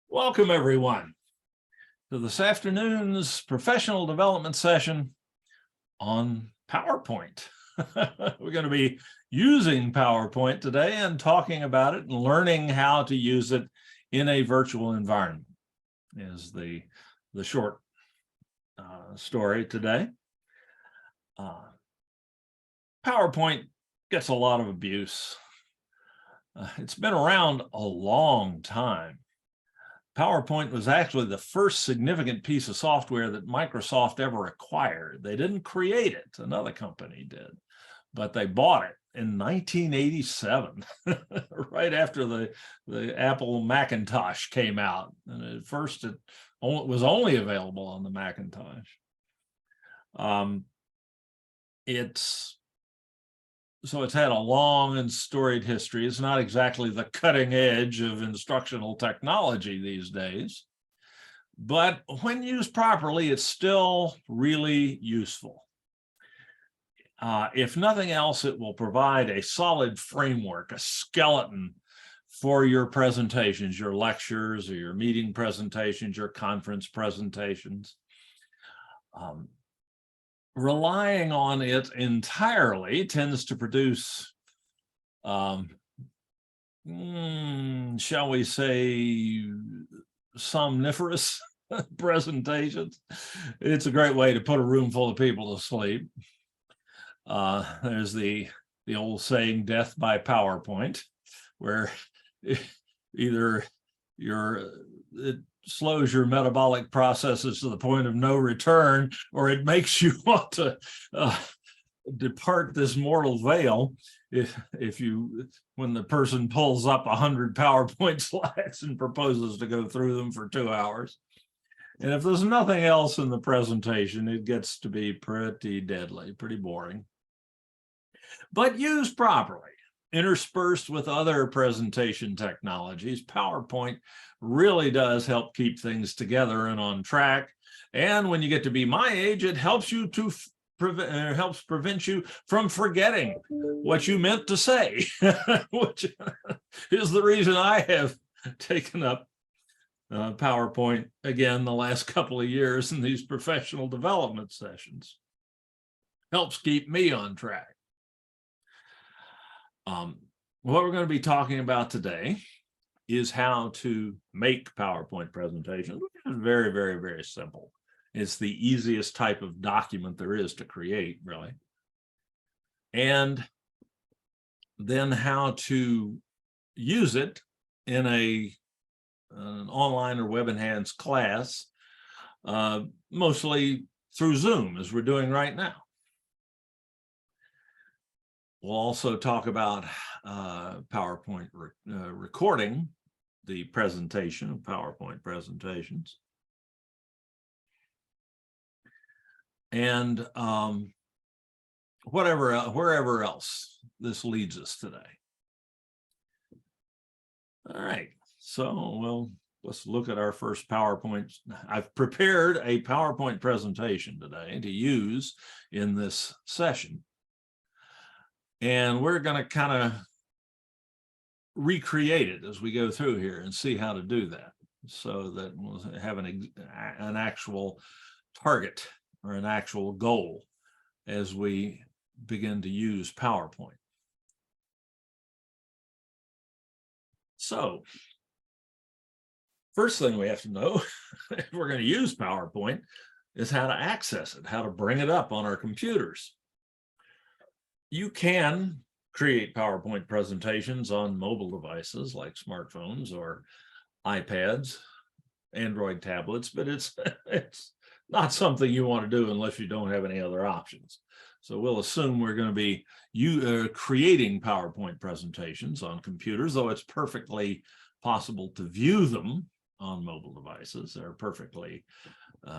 Welcome, everyone, to this afternoon's professional development session on PowerPoint. We're going to be using PowerPoint today and talking about it and learning how to use it in a virtual environment is the short story today. PowerPoint gets a lot of abuse. It's been around a long time. PowerPoint was actually the first significant piece of software that Microsoft ever acquired. They didn't create it, another company did, but they bought it in 1987, right after the Apple Macintosh came out. And at first it was only available on the Macintosh. So it's had a long and storied history. It's not exactly the cutting edge of instructional technology these days, but when used properly, it's still really useful. If nothing else, it will provide a solid framework, a skeleton for your presentations, your lectures, or your meeting presentations, your conference presentations. Relying on it entirely tends to produce, shall we say, somniferous presentations. It's a great way to put a room full of people to sleep. There's the old saying, death by PowerPoint, where either it slows your metabolic processes to the point of no return, or it makes you want to depart this mortal veil when the person pulls up 100 PowerPoint slides and proposes to go through them for 2 hours. And if there's nothing else in the presentation, it gets to be pretty deadly, pretty boring. But used properly, interspersed with other presentation technologies, PowerPoint really does help keep things together and on track. And when you get to be my age, it helps you to helps prevent you from forgetting what you meant to say, which is the reason I have taken up PowerPoint again the last couple of years in these professional development sessions. Helps keep me on track. What we're going to be talking about today is how to make PowerPoint presentations, which is very, very, very simple. It's the easiest type of document there is to create, really. And then how to use it in an online or web enhanced class, mostly through Zoom, as we're doing right now. We'll also talk about PowerPoint recording the presentation of PowerPoint presentations. And wherever else this leads us today. All right, so let's look at our first PowerPoint. I've prepared a PowerPoint presentation today to use in this session. And we're going to kind of recreate it as we go through here and see how to do that, so that we'll have an actual target or an actual goal as we begin to use PowerPoint. So, first thing we have to know, if we're going to use PowerPoint, is how to access it, how to bring it up on our computers. You can create PowerPoint presentations on mobile devices like smartphones or iPads, Android tablets, but it's not something you want to do unless you don't have any other options. So we'll assume we're going to be creating PowerPoint presentations on computers, though it's perfectly possible to view them on mobile devices. They're perfectly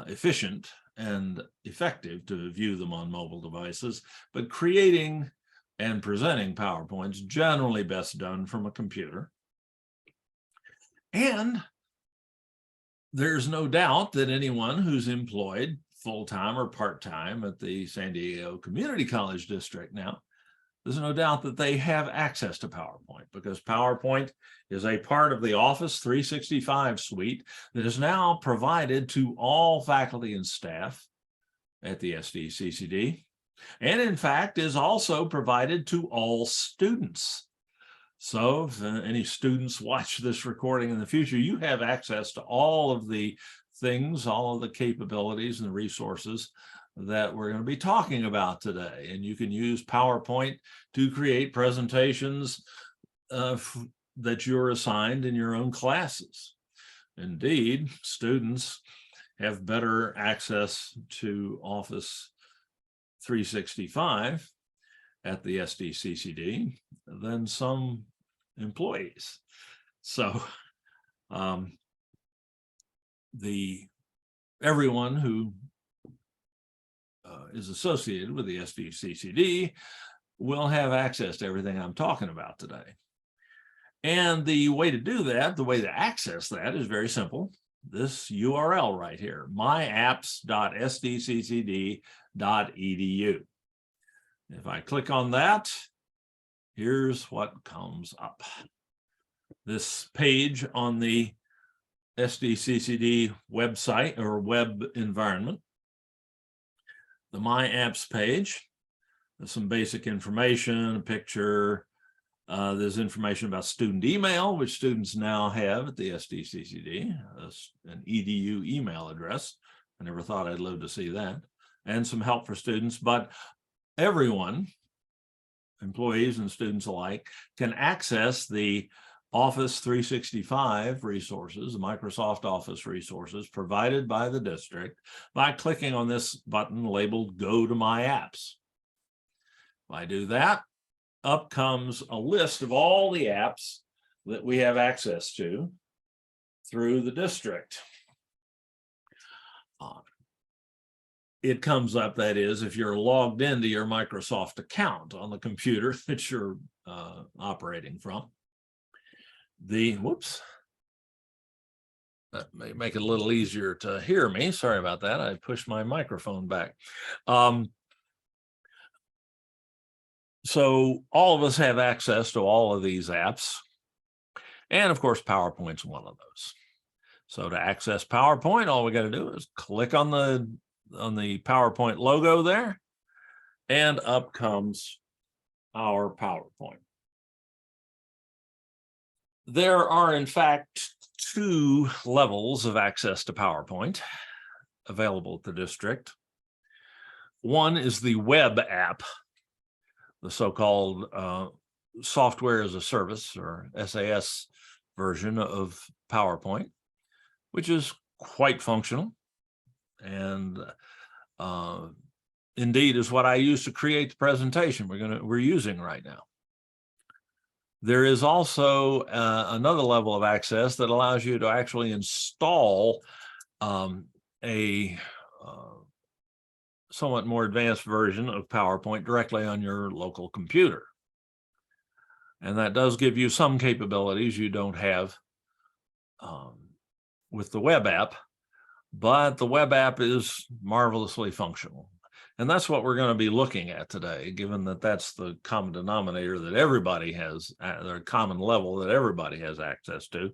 efficient and effective to view them on mobile devices, but creating and presenting PowerPoint is generally best done from a computer. And there's no doubt that anyone who's employed full-time or part-time at the San Diego Community College District now there's no doubt that they have access to PowerPoint, because PowerPoint is a part of the Office 365 suite that is now provided to all faculty and staff at the SDCCD, and in fact is also provided to all students. So if any students watch this recording in the future, you have access to all of the things, all of the capabilities and the resources that we're going to be talking about today. And you can use PowerPoint to create presentations that you're assigned in your own classes. Indeed, students have better access to Office 365 at the SDCCD than some employees. So everyone who is associated with the SDCCD will have access to everything I'm talking about today. And the way to do that, the way to access that is very simple. This URL right here, myapps.sdccd.edu. If I click on that, here's what comes up. This page on the SDCCD website or web environment, the My Apps page. There's some basic information, a picture. There's information about student email, which students now have at the SDCCD, an EDU email address. I never thought I'd live to see that. And some help for students, but everyone, employees and students alike, can access the Office 365 resources, Microsoft Office resources provided by the district by clicking on this button labeled Go to My Apps. If I do that, up comes a list of all the apps that we have access to through the district. It comes up, that is, if you're logged into your Microsoft account on the computer that you're operating from. Whoops, that may make it a little easier to hear me. Sorry about that. I pushed my microphone back. So all of us have access to all of these apps. And of course, PowerPoint's one of those. So to access PowerPoint, all we got to do is click on the PowerPoint logo there, and up comes our PowerPoint. There are, in fact, 2 levels of access to PowerPoint available at the district. One is the web app, the so-called software as a service, or SAS version of PowerPoint, which is quite functional and indeed is what I use to create the presentation we're using right now. There is also another level of access that allows you to actually install a somewhat more advanced version of PowerPoint directly on your local computer. And that does give you some capabilities you don't have with the web app, but the web app is marvelously functional. And that's what we're going to be looking at today, given that that's the common denominator that everybody has, the common level that everybody has access to. I'm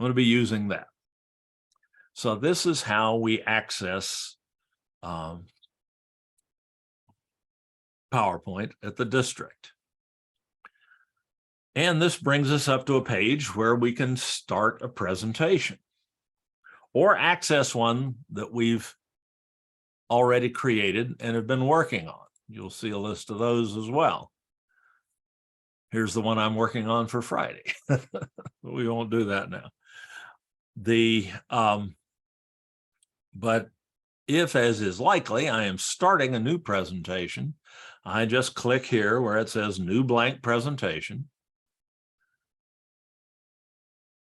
going to be using that. So this is how we access PowerPoint at the district. And this brings us up to a page where we can start a presentation or access one that we've already created and have been working on. You'll see a list of those as well. Here's the one I'm working on for Friday. We won't do that now. But if, as is likely, I am starting a new presentation, I just click here where it says New Blank Presentation,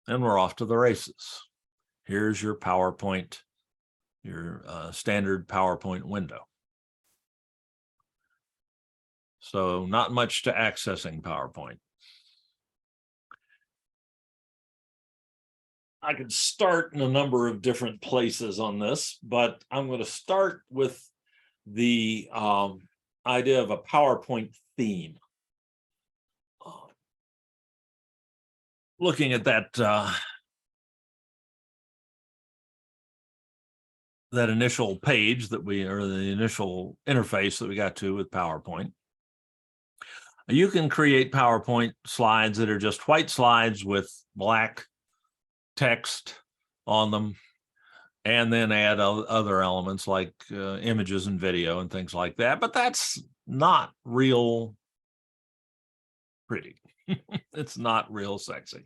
and we're off to the races. Here's your PowerPoint, your standard PowerPoint window. So not much to accessing PowerPoint. I could start in a number of different places on this, but I'm going to start with the idea of a PowerPoint theme. looking at that that initial page that we, or the initial interface that we got to with PowerPoint, you can create PowerPoint slides that are just white slides with black text on them, and then add other elements like images and video and things like that. But that's not real pretty. It's not real sexy.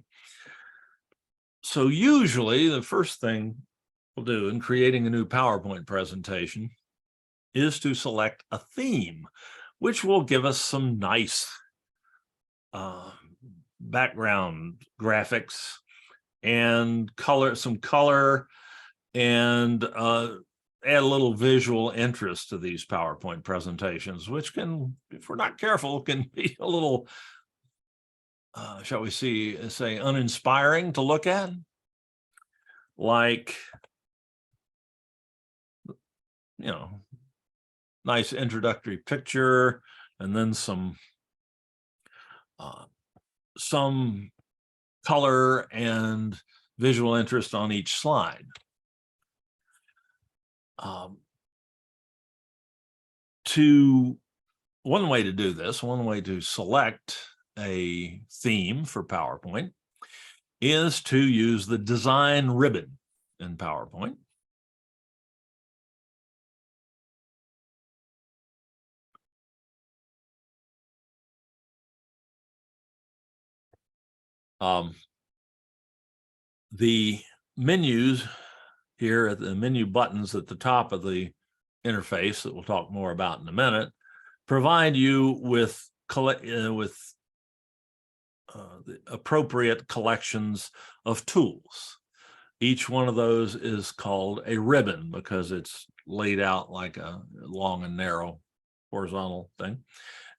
So usually the first thing we'll do in creating a new PowerPoint presentation is to select a theme, which will give us some nice background graphics and some color, and add a little visual interest to these PowerPoint presentations, which can, if we're not careful, can be a little, shall we say uninspiring to look at. Like, nice introductory picture, and then some color and visual interest on each slide. One way to do this, one way to select a theme for PowerPoint is to use the design ribbon in PowerPoint. The menus here, at the menu buttons at the top of the interface that we'll talk more about in a minute, provide you with the appropriate collections of tools. Each one of those is called a ribbon because it's laid out like a long and narrow horizontal thing.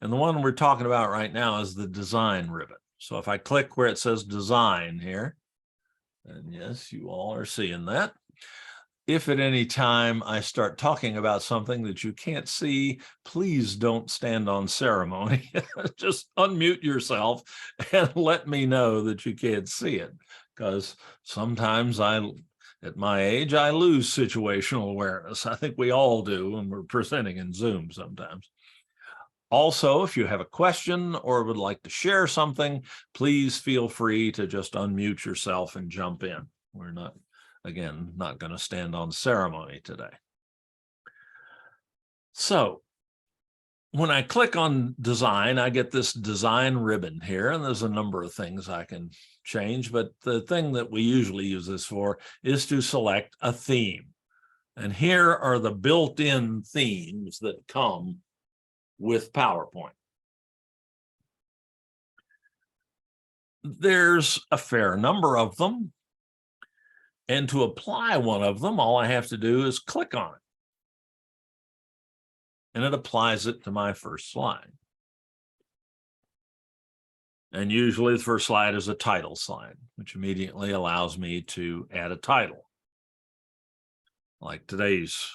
And the one we're talking about right now is the design ribbon. So if I click where it says design here, and yes, you all are seeing that. If at any time I start talking about something that you can't see, please don't stand on ceremony. Just unmute yourself and let me know that you can't see it, because sometimes at my age, I lose situational awareness. I think we all do when we're presenting in Zoom sometimes. Also, if you have a question or would like to share something, please feel free to just unmute yourself and jump in. We're not, again, not going to stand on ceremony today. So when I click on design, I get this design ribbon here, and there's a number of things I can change, but the thing that we usually use this for is to select a theme. And here are the built-in themes that come with PowerPoint. There's a fair number of them, and to apply one of them, all I have to do is click on it, and it applies it to my first slide. And usually the first slide is a title slide, which immediately allows me to add a title, like today's.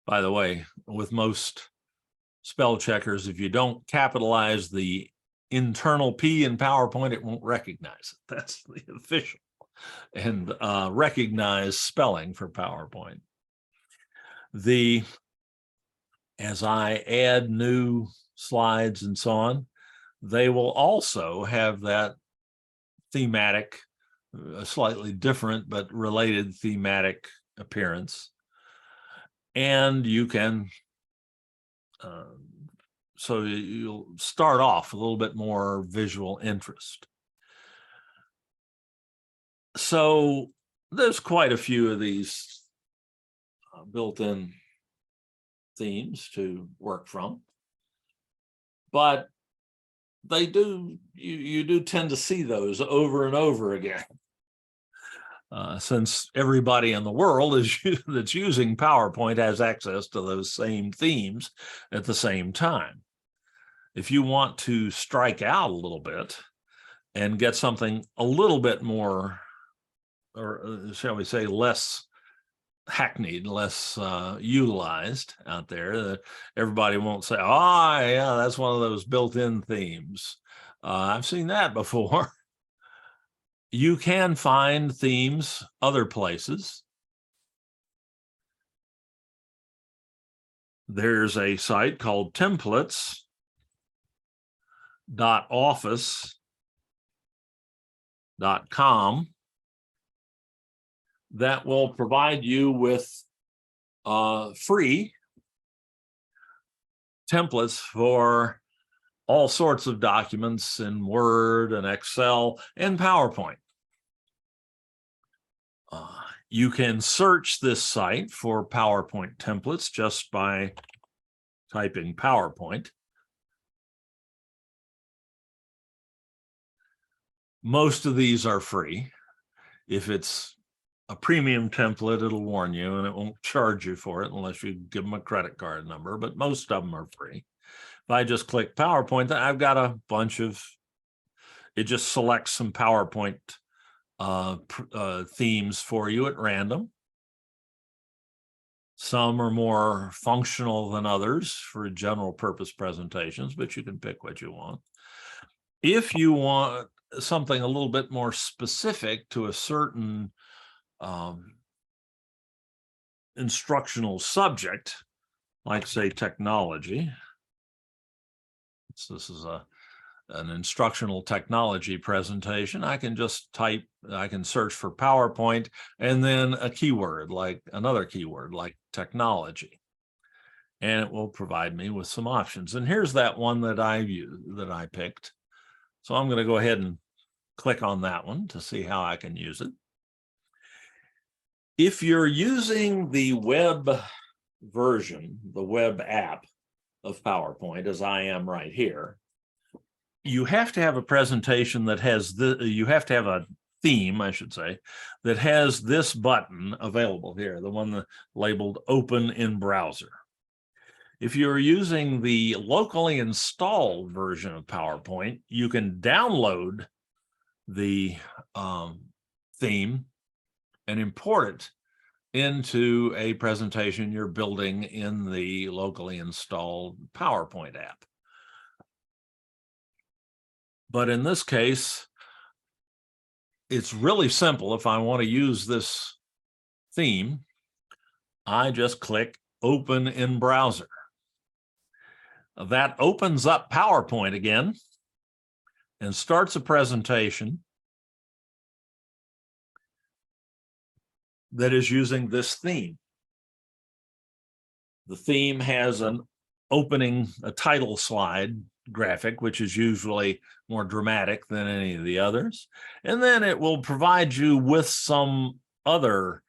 By the way, with most spell checkers, if you don't capitalize the internal P in PowerPoint, it won't recognize it. That's the official and recognized spelling for PowerPoint. As I add new slides and so on, they will also have that thematic, slightly different but related thematic appearance. And you can, so you'll start off with a little bit more visual interest. So there's quite a few of these built-in themes to work from, but they do, you do tend to see those over and over again. Since everybody in the world that's using PowerPoint has access to those same themes at the same time. If you want to strike out a little bit and get something a little bit more, or shall we say less hackneyed, less utilized out there. Everybody won't say, "Oh, yeah, that's one of those built-in themes." I've seen that before. You can find themes other places. There's a site called templates.office.com that will provide you with free templates for all sorts of documents in Word and Excel and PowerPoint. You can search this site for PowerPoint templates just by typing PowerPoint. Most of these are free. If it's a premium template, it'll warn you and it won't charge you for it unless you give them a credit card number, but most of them are free. If I just click PowerPoint, then I've got a bunch of, it just selects some PowerPoint themes for you at random. Some are more functional than others for general purpose presentations, but you can pick what you want. If you want something a little bit more specific to a certain instructional subject, like say technology. So this is an instructional technology presentation. I can just type, I can search for PowerPoint and then a keyword, like another keyword like technology. And it will provide me with some options. And here's that one that I picked. So I'm going to go ahead and click on that one to see how I can use it. If you're using the web version, the web app of PowerPoint, as I am right here, you have to have a presentation that has you have to have a theme, I should say, that has this button available here, the one that labeled Open in Browser. If you're using the locally installed version of PowerPoint, you can download the theme and import it into a presentation you're building in the locally installed PowerPoint app. But in this case, it's really simple. If I want to use this theme, I just click Open in Browser. That opens up PowerPoint again and starts a presentation that is using this theme. The theme has an opening, a title slide graphic, which is usually more dramatic than any of the others. And then it will provide you with some other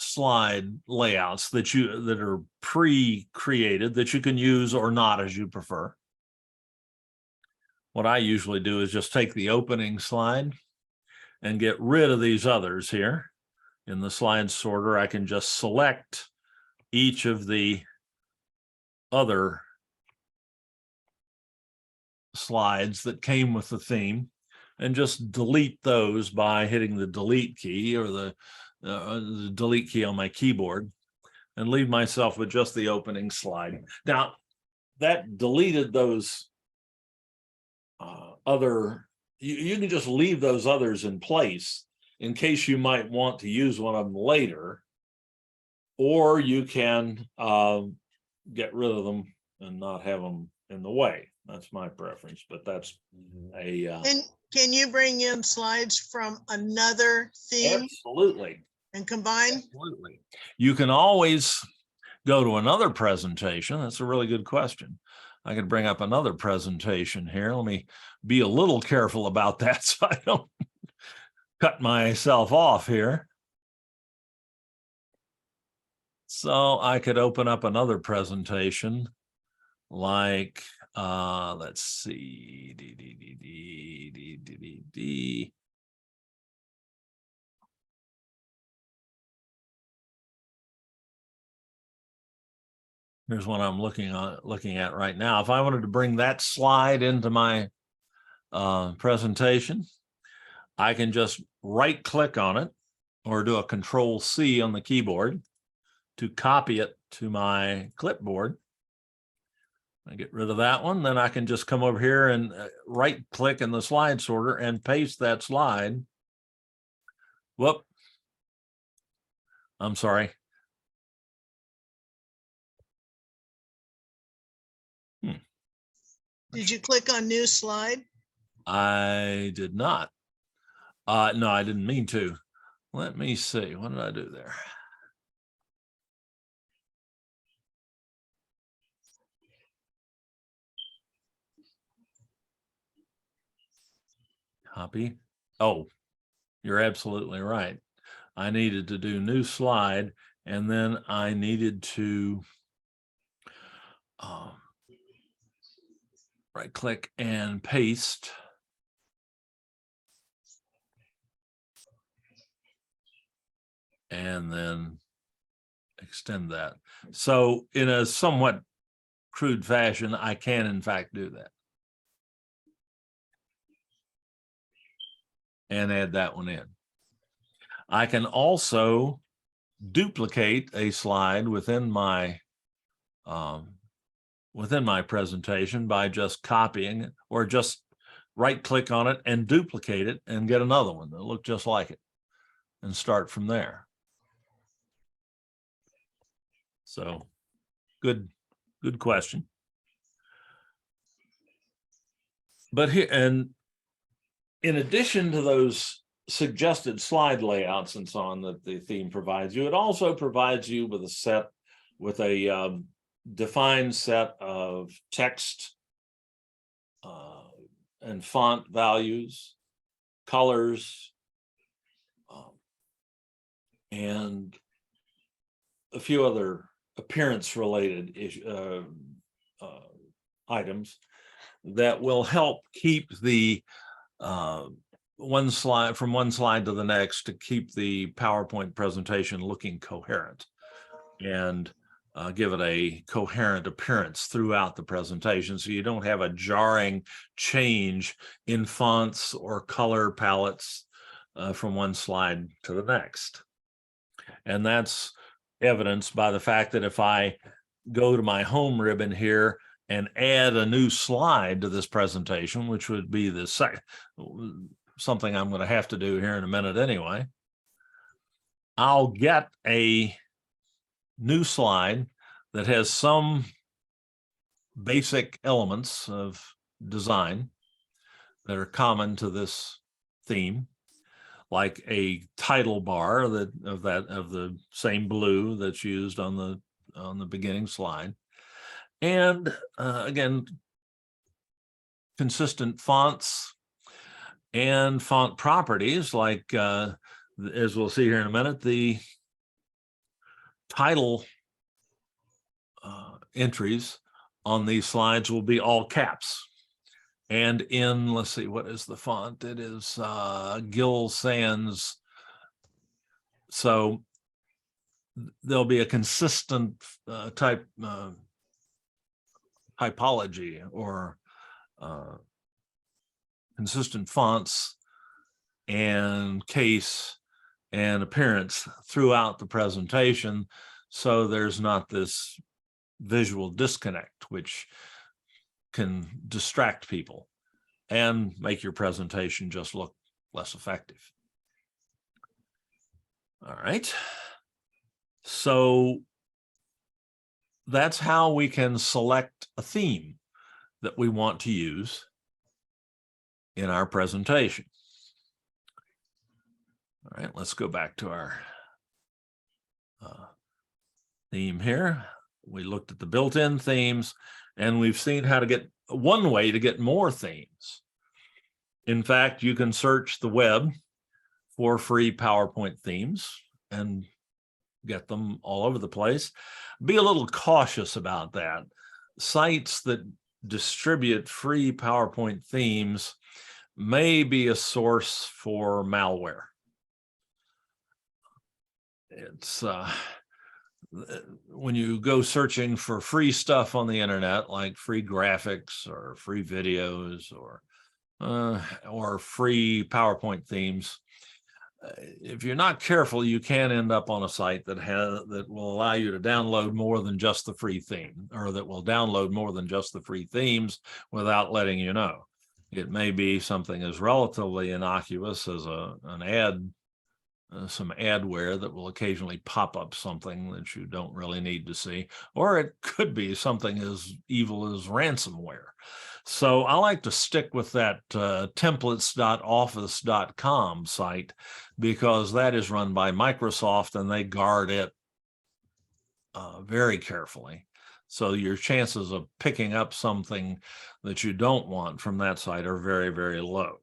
slide layouts that are pre-created that you can use or not as you prefer. What I usually do is just take the opening slide and get rid of these others here. In the slide sorter, I can just select each of the other slides that came with the theme and just delete those by hitting the delete key or the delete key on my keyboard and leave myself with just the opening slide. Now, that deleted those you can just leave those others in place in case you might want to use one of them later, or you can get rid of them and not have them in the way. That's my preference, but that's a... And can you bring in slides from another theme? Absolutely. And combine? Absolutely. You can always go to another presentation. That's a really good question. I could bring up another presentation here. Let me be a little careful about that so I don't cut myself off here. So I could open up another presentation like, let's see, Here's what I'm looking at right now. If I wanted to bring that slide into my presentation, I can just right click on it, or do a Control C on the keyboard to copy it to my clipboard. I get rid of that one, then I can just come over here and right click in the slide sorter and paste that slide. Whoop. I'm sorry. Did you click on new slide? I did not. No, I didn't mean to. Let me see. What did I do there? Copy. Oh, you're absolutely right. I needed to do new slide, and then I needed to right click and paste. And then extend that. So in a somewhat crude fashion, I can in fact do that. And add that one in. I can also duplicate a slide within my presentation by just copying it, or just right click on it and duplicate it and get another one that look just like it and start from there. So good question. But here, and in addition to those suggested slide layouts and so on that the theme provides you, it also provides you with a defined set of text and font values, colors, and a few other appearance related items that will help keep the one slide to the next, to keep the PowerPoint presentation looking coherent and give it a coherent appearance throughout the presentation, so you don't have a jarring change in fonts or color palettes from one slide to the next. And that's evidenced by the fact that if I go to my home ribbon here and add a new slide to this presentation, which would be the something I'm going to have to do here in a minute anyway, I'll get a new slide that has some basic elements of design that are common to this theme, like a title bar of the same blue that's used on the beginning slide, and again, consistent fonts and font properties, like as we'll see here in a minute, the title entries on these slides will be all caps. And in, let's see, what is the font? It is Gill Sans. So there'll be a consistent type typology or consistent fonts and case and appearance throughout the presentation, so there's not this visual disconnect which can distract people and make your presentation just look less effective. All right, so that's how we can select a theme that we want to use in our presentation. All right, let's go back to our theme here. We looked at the built-in themes, and we've seen how to get one way to get more themes. In fact, you can search the web for free PowerPoint themes and get them all over the place. Be a little cautious about that. Sites that distribute free PowerPoint themes may be a source for malware. It's when you go searching for free stuff on the internet, like free graphics or free videos or free PowerPoint themes, if you're not careful, you can end up on a site that will allow you to download more than just the free theme, or that will download more than just the free themes without letting you know. It may be something as relatively innocuous as an ad, some adware that will occasionally pop up something that you don't really need to see, or it could be something as evil as ransomware. So I like to stick with that templates.office.com site, because that is run by Microsoft and they guard it very carefully. So your chances of picking up something that you don't want from that site are very, very low.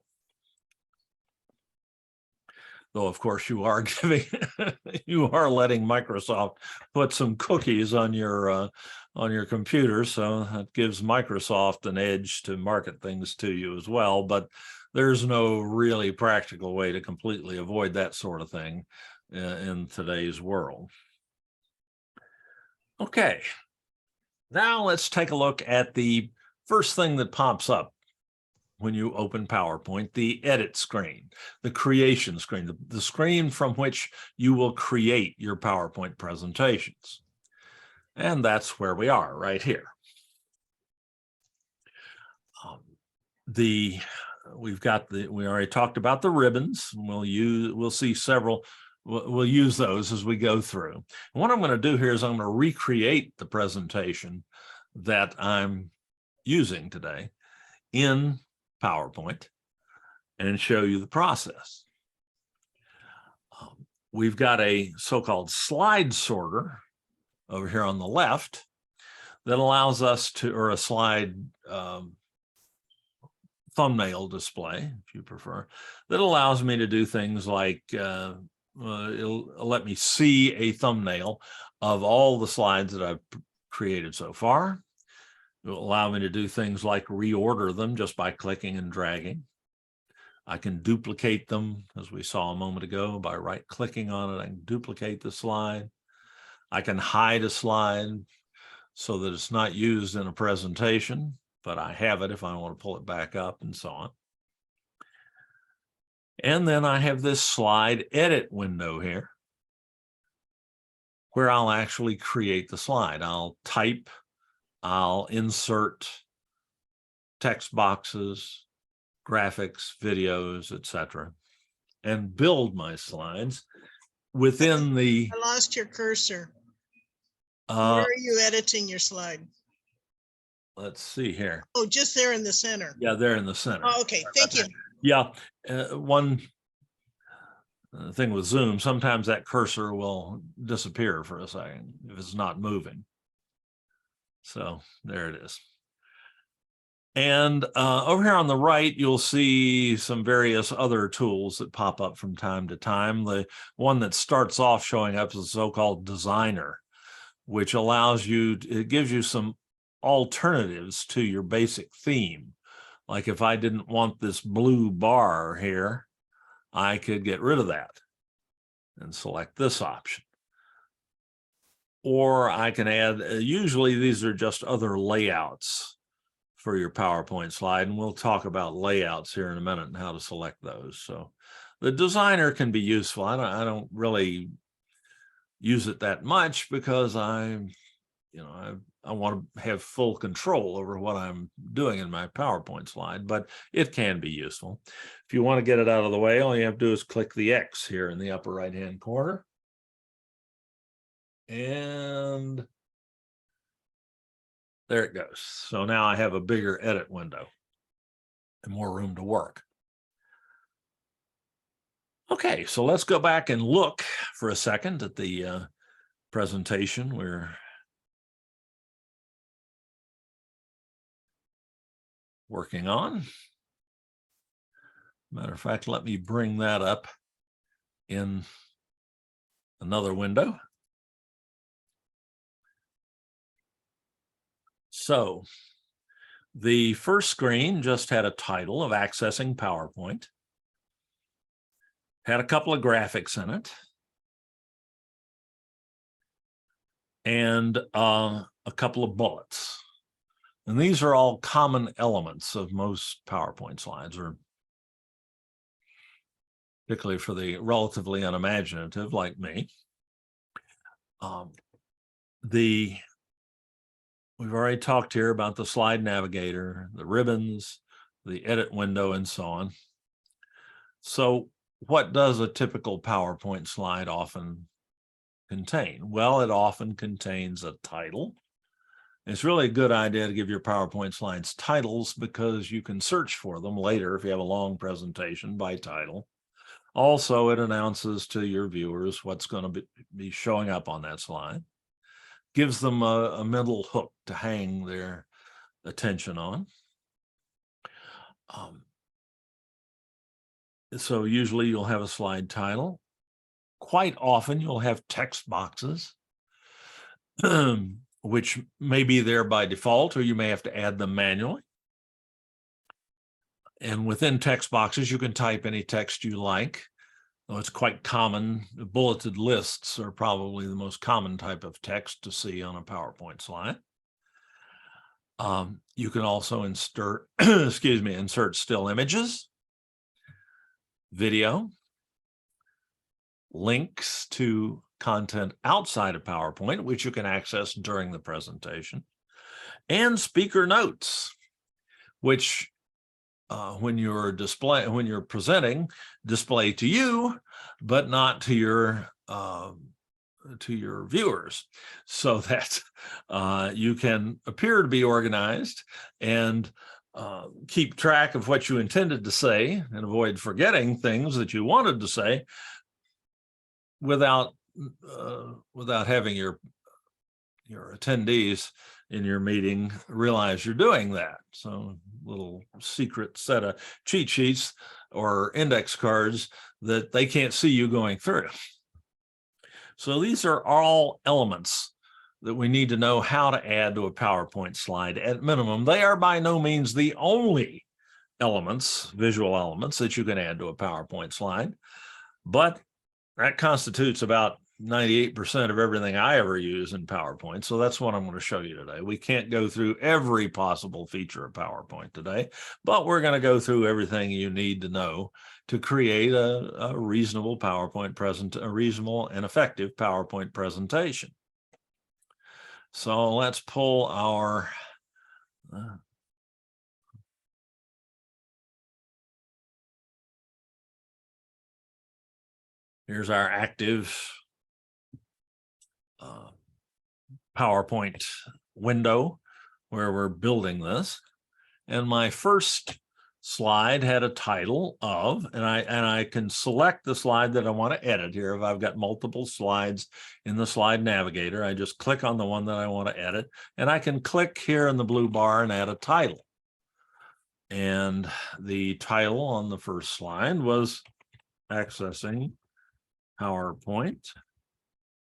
Though, of course, you are you are letting Microsoft put some cookies on your computer, so that gives Microsoft an edge to market things to you as well. But there's no really practical way to completely avoid that sort of thing in today's world. Okay, now let's take a look at the first thing that pops up when you open PowerPoint, the edit screen, the creation screen, the screen from which you will create your PowerPoint presentations. And that's where we are, right here. We already talked about the ribbons. We'll see several. We'll use those as we go through. And what I'm going to do here is I'm going to recreate the presentation that I'm using today in PowerPoint and show you the process. We've got a so-called slide sorter over here on the left that allows us to, or a slide thumbnail display, if you prefer, that allows me to do things like it'll let me see a thumbnail of all the slides that I've created so far. It will allow me to do things like reorder them just by clicking and dragging. I can duplicate them, as we saw a moment ago, by right-clicking on it. I can duplicate the slide. I can hide a slide so that it's not used in a presentation, but I have it if I want to pull it back up, and so on. And then I have this slide edit window here, where I'll actually create the slide. I'll type, I'll insert text boxes, graphics, videos, etc., and build my slides within the. I lost your cursor. Where are you editing your slide? Let's see here. Oh, just there in the center. Yeah, there in the center. Oh, okay, thank you. Yeah, one thing with Zoom, sometimes that cursor will disappear for a second if it's not moving. So there it is. And over here on the right, you'll see some various other tools that pop up from time to time. The one that starts off showing up is the so-called designer, which allows you, it gives you some alternatives to your basic theme. Like if I didn't want this blue bar here, I could get rid of that and select this option. Or I can add, usually these are just other layouts for your PowerPoint slide, and we'll talk about layouts here in a minute and how to select those. So the designer can be useful. I don't really use it that much because I want to have full control over what I'm doing in my PowerPoint slide, but it can be useful. If you want to get it out of the way, all you have to do is click the X here in the upper right-hand corner. And there it goes. So now I have a bigger edit window and more room to work. Okay, so let's go back and look for a second at the presentation we're working on. Matter of fact, let me bring that up in another window. So the first screen just had a title of accessing PowerPoint, had a couple of graphics in it, and a couple of bullets. And these are all common elements of most PowerPoint slides, or particularly for the relatively unimaginative like me. We've already talked here about the slide navigator, the ribbons, the edit window, and so on. So what does a typical PowerPoint slide often contain? Well, it often contains a title. It's really a good idea to give your PowerPoint slides titles because you can search for them later if you have a long presentation by title. Also, it announces to your viewers what's going to be showing up on that slide. Gives them a mental hook to hang their attention on. So usually you'll have a slide title. Quite often you'll have text boxes, which may be there by default, or you may have to add them manually. And within text boxes, you can type any text you like. Though it's quite common, bulleted lists are probably the most common type of text to see on a PowerPoint slide. You can also insert, insert still images, video, links to content outside of PowerPoint, which you can access during the presentation, and speaker notes, which when you're presenting, display to you, but not to your viewers, so that you can appear to be organized and keep track of what you intended to say and avoid forgetting things that you wanted to say without having your attendees in your meeting realize you're doing that. So little secret set of cheat sheets or index cards that they can't see you going through. So these are all elements that we need to know how to add to a PowerPoint slide at minimum. They are by no means the only elements, visual elements, that you can add to a PowerPoint slide, but that constitutes about 98% of everything I ever use in PowerPoint. So that's what I'm going to show you today. We can't go through every possible feature of PowerPoint today, but we're going to go through everything you need to know to create a reasonable a reasonable and effective PowerPoint presentation. So let's pull our here's our active PowerPoint window where we're building this. And my first slide had a title of, and I can select the slide that I want to edit here. If I've got multiple slides in the slide navigator, I just click on the one that I want to edit, and I can click here in the blue bar and add a title. And the title on the first slide was Accessing PowerPoint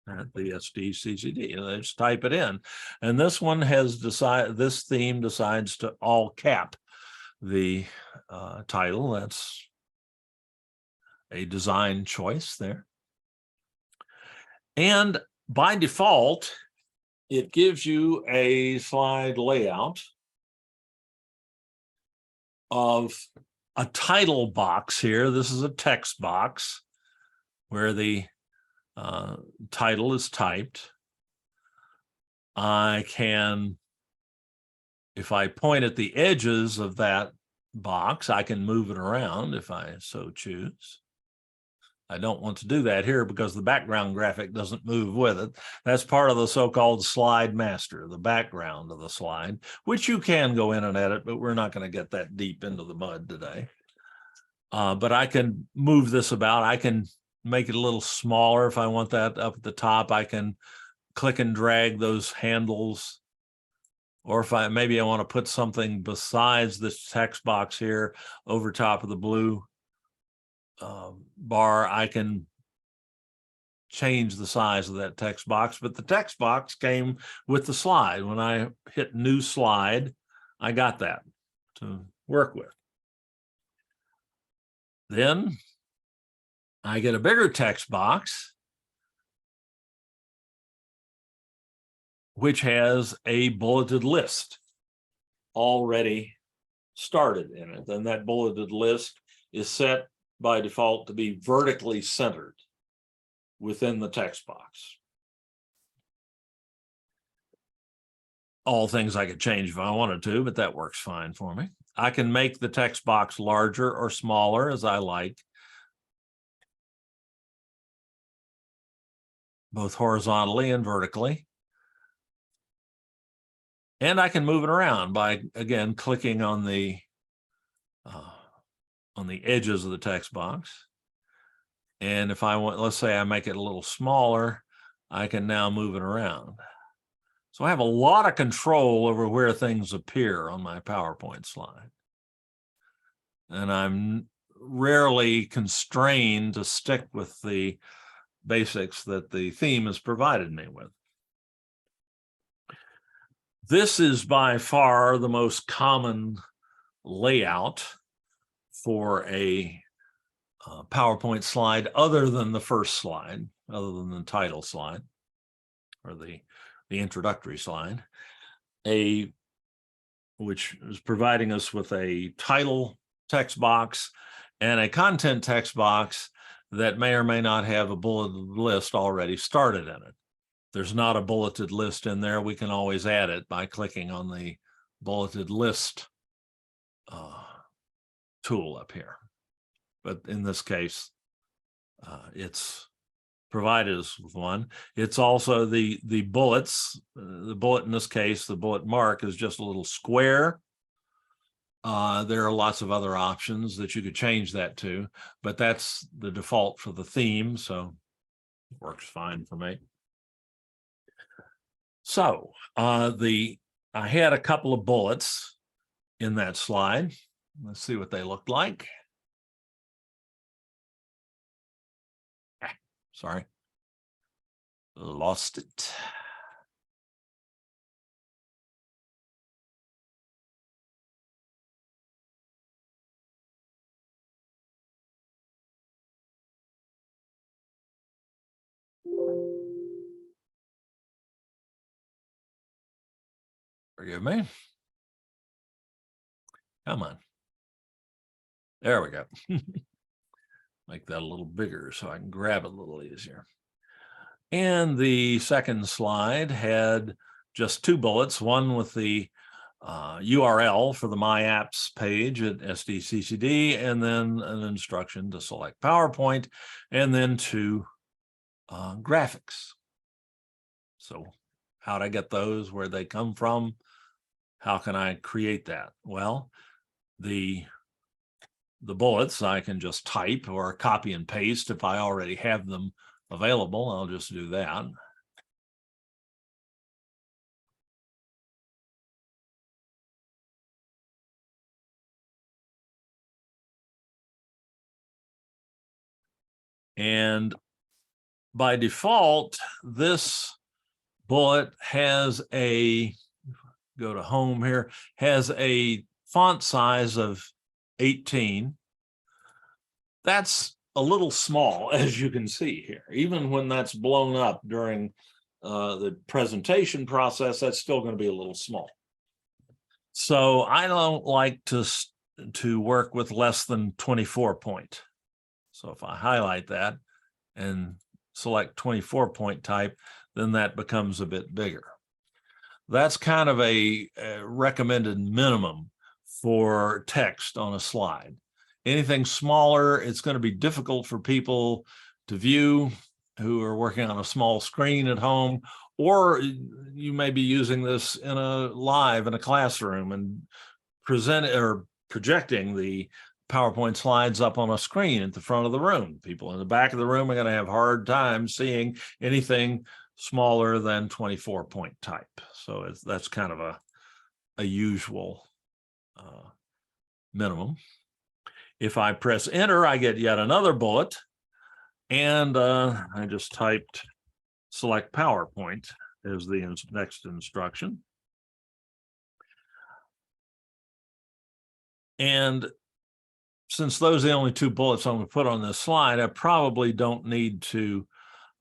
at the SDCCD, and I just type it in. And this one has this theme decides to all cap the title. That's a design choice there. And by default, it gives you a slide layout of a title box here. This is a text box where the title is typed. I can, if I point at the edges of that box, I can move it around if I so choose. I don't want to do that here because the background graphic doesn't move with it. That's part of the so-called slide master, the background of the slide, which you can go in and edit, but we're not going to get that deep into the mud today. But I can move this about. I can make it a little smaller if I want that up at the top. I can click and drag those handles. Or if maybe I want to put something besides this text box here over top of the blue bar, I can change the size of that text box. But the text box came with the slide. When I hit new slide, I got that to work with. Then I get a bigger text box, which has a bulleted list already started in it. And that bulleted list is set by default to be vertically centered within the text box. All things I could change if I wanted to, but that works fine for me. I can make the text box larger or smaller as I like, both horizontally and vertically. And I can move it around by, again, clicking on the edges of the text box. And if I want, let's say I make it a little smaller, I can now move it around. So I have a lot of control over where things appear on my PowerPoint slide. And I'm rarely constrained to stick with the basics that the theme has provided me with. This is by far the most common layout for a PowerPoint slide other than the first slide, other than the title slide or the introductory slide, which is providing us with a title text box and a content text box that may or may not have a bulleted list already started in it. If there's not a bulleted list in there, we can always add it by clicking on the bulleted list tool up here. But in this case, it's provided us with one. It's also the bullets. The bullet in this case, the bullet mark is just a little square. There are lots of other options that you could change that to, but that's the default for the theme, so it works fine for me. So I had a couple of bullets in that slide. Let's see what they looked like. Sorry, lost it. Forgive me. Come on. There we go. Make that a little bigger so I can grab it a little easier. And the second slide had just two bullets, one with the URL for the My Apps page at SDCCD, and then an instruction to select PowerPoint, and then two graphics. So how'd I get those, where'd they come from? How can I create that? Well, the bullets I can just type or copy and paste if I already have them available. I'll just do that. And by default, this bullet has go to home here, has a font size of 18. That's a little small, as you can see here. Even when that's blown up during the presentation process, that's still going to be a little small. So I don't like to work with less than 24 point. So if I highlight that and select 24 point type, then that becomes a bit bigger. That's kind of a recommended minimum for text on a slide. Anything smaller, it's going to be difficult for people to view who are working on a small screen at home, or you may be using this in a classroom and projecting the PowerPoint slides up on a screen at the front of the room. People in the back of the room are going to have hard time seeing anything smaller than 24 point type. So that's kind of a usual minimum. If I press enter, I get yet another bullet, and I just typed select PowerPoint as the next instruction. And since those are the only two bullets I'm going to put on this slide, I probably don't need to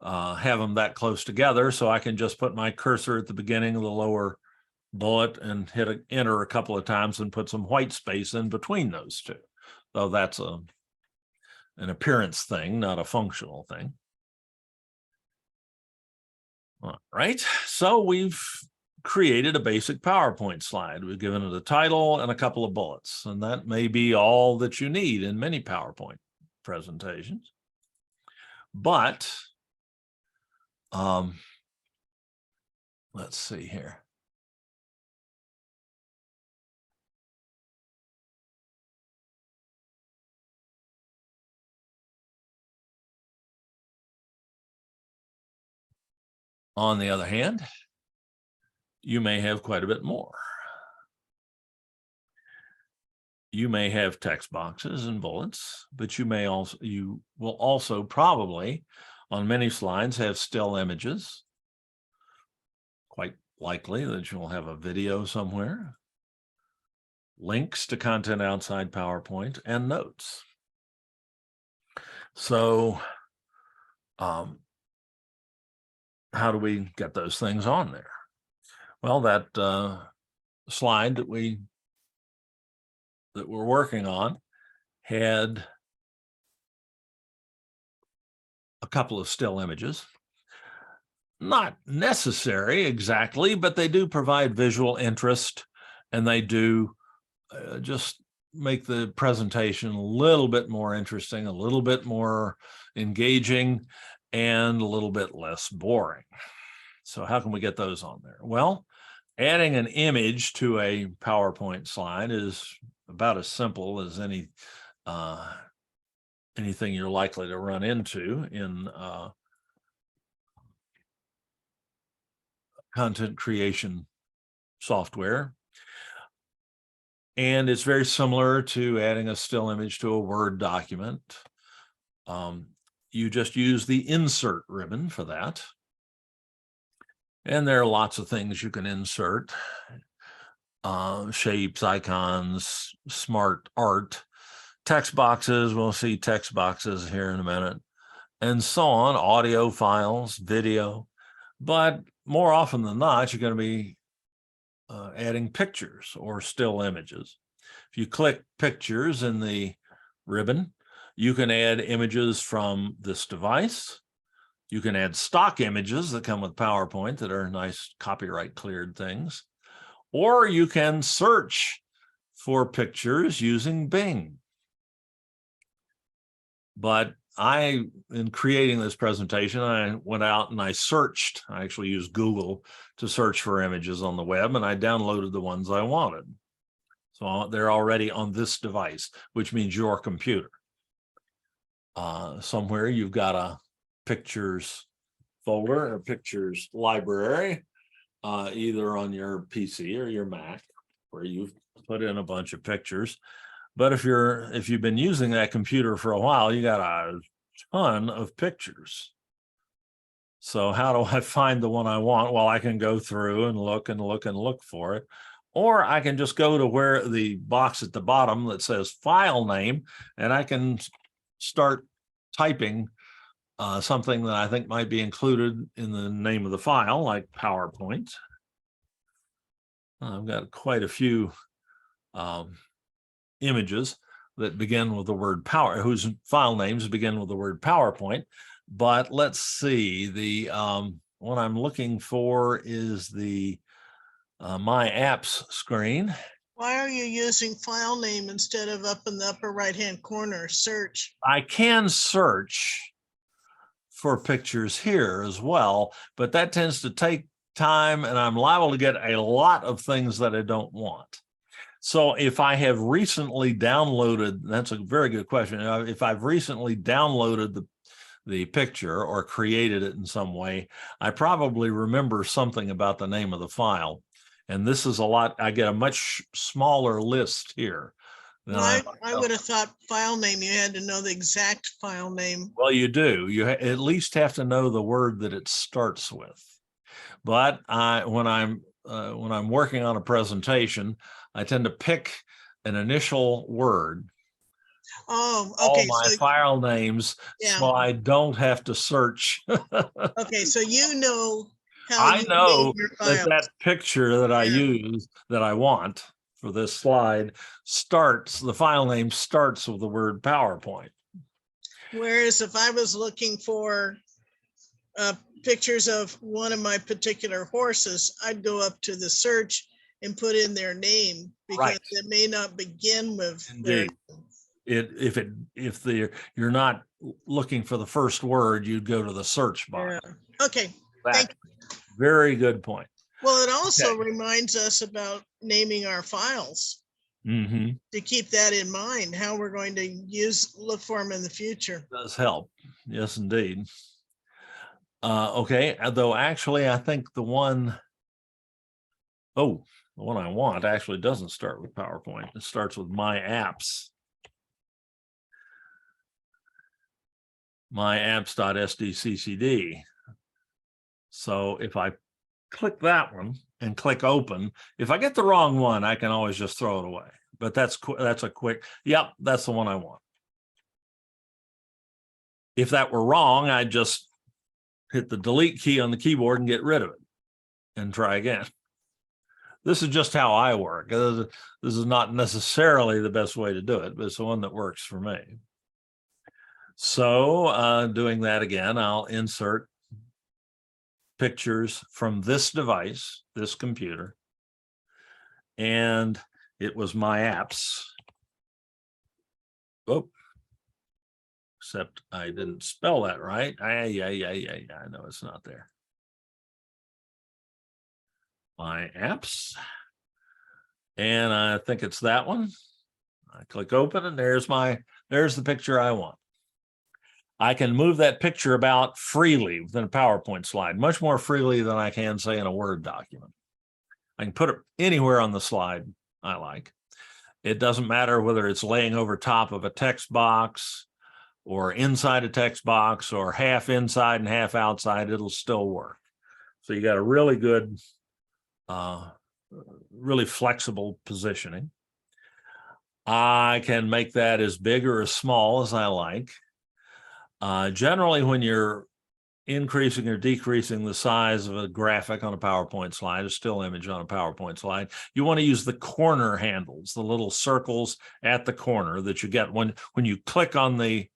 have them that close together, so I can just put my cursor at the beginning of the lower bullet and hit enter a couple of times and put some white space in between those two. So that's an appearance thing, not a functional thing. All right, so we've created a basic PowerPoint slide. We've given it a title and a couple of bullets, and that may be all that you need in many PowerPoint presentations. But let's see here. On the other hand, you may have quite a bit more. You may have text boxes and bullets, but you will also probably on many slides have still images. Quite likely that you'll have a video somewhere, links to content outside PowerPoint, and notes. So how do we get those things on there? Well, that slide that we're working on had a couple of still images. Not necessary exactly, but they do provide visual interest, and they do just make the presentation a little bit more interesting, a little bit more engaging, and a little bit less boring. So how can we get those on there? Well, adding an image to a PowerPoint slide is about as simple as anything you're likely to run into in content creation software. And it's very similar to adding a still image to a Word document. You just use the insert ribbon for that. And there are lots of things you can insert. Shapes, icons, smart art, text boxes. We'll see text boxes here in a minute, and so on, audio files, video. But more often than not, you're going to be adding pictures or still images. If you click pictures in the ribbon, you can add images from this device. You can add stock images that come with PowerPoint that are nice copyright cleared things, or you can search for pictures using Bing. But in creating this presentation, I went out and I actually used Google to search for images on the web, and I downloaded the ones I wanted. So they're already on this device, which means your computer. Somewhere you've got a pictures folder or pictures library, either on your PC or your Mac, where you've put in a bunch of pictures. But if you've been using that computer for a while, you got a ton of pictures. So how do I find the one I want? Well, I can go through and look and look and look for it. Or I can just go to where the box at the bottom that says file name, and I can start typing something that I think might be included in the name of the file, like PowerPoint. I've got quite a few images that begin with the word power, whose file names begin with the word PowerPoint. But let's see, the what I'm looking for is the My Apps screen. Why are you using file name instead of up in the upper right-hand corner, search? I can search for pictures here as well, but that tends to take time, and I'm liable to get a lot of things that I don't want. So if I have recently downloaded, that's a very good question. If I've recently downloaded the picture or created it in some way, I probably remember something about the name of the file. And this is I get a much smaller list here. I would have thought file name, you had to know the exact file name. Well, you do. You at least have to know the word that it starts with. But when I'm working on a presentation, I tend to pick an initial word. Oh, okay. All my file names, so I don't have to search. Okay, so you know how I know that that picture that I use, that I want for this slide, the file name starts with the word PowerPoint. Whereas if I was looking for pictures of one of my particular horses, I'd go up to the search and put in their name, because Right. it may not begin with their. Indeed. If you're not looking for the first word, you'd go to the search bar. Yeah. Okay. Thank you. Very good point. Well, it also reminds us about naming our files. Mm-hmm. To keep that in mind, how we're going to look for them in the future. Does help. Yes, indeed. Okay, though actually, I think the one I want actually doesn't start with PowerPoint. It starts with My Apps. myapps.sdccd. So if I click that one and click open, if I get the wrong one, I can always just throw it away. But that's a quick, yep, that's the one I want. If that were wrong, I'd just hit the delete key on the keyboard and get rid of it and try again. This is just how I work. This is not necessarily the best way to do it, but it's the one that works for me. So doing that again, I'll insert pictures from this device, this computer, and it was My Apps. Oh, except I didn't spell that right. I know it's not there. My Apps, and I think it's that one. I click open, and there's the picture I want. I can move that picture about freely within a PowerPoint slide, much more freely than I can, say, in a Word document. I can put it anywhere on the slide I like. It doesn't matter whether it's laying over top of a text box or inside a text box or half inside and half outside, it'll still work. So you got a really good, really flexible positioning. I can make that as big or as small as I like. Generally, when you're increasing or decreasing the size of a graphic on a PowerPoint slide, a still image on a PowerPoint slide, you want to use the corner handles, the little circles at the corner that you get when you click on the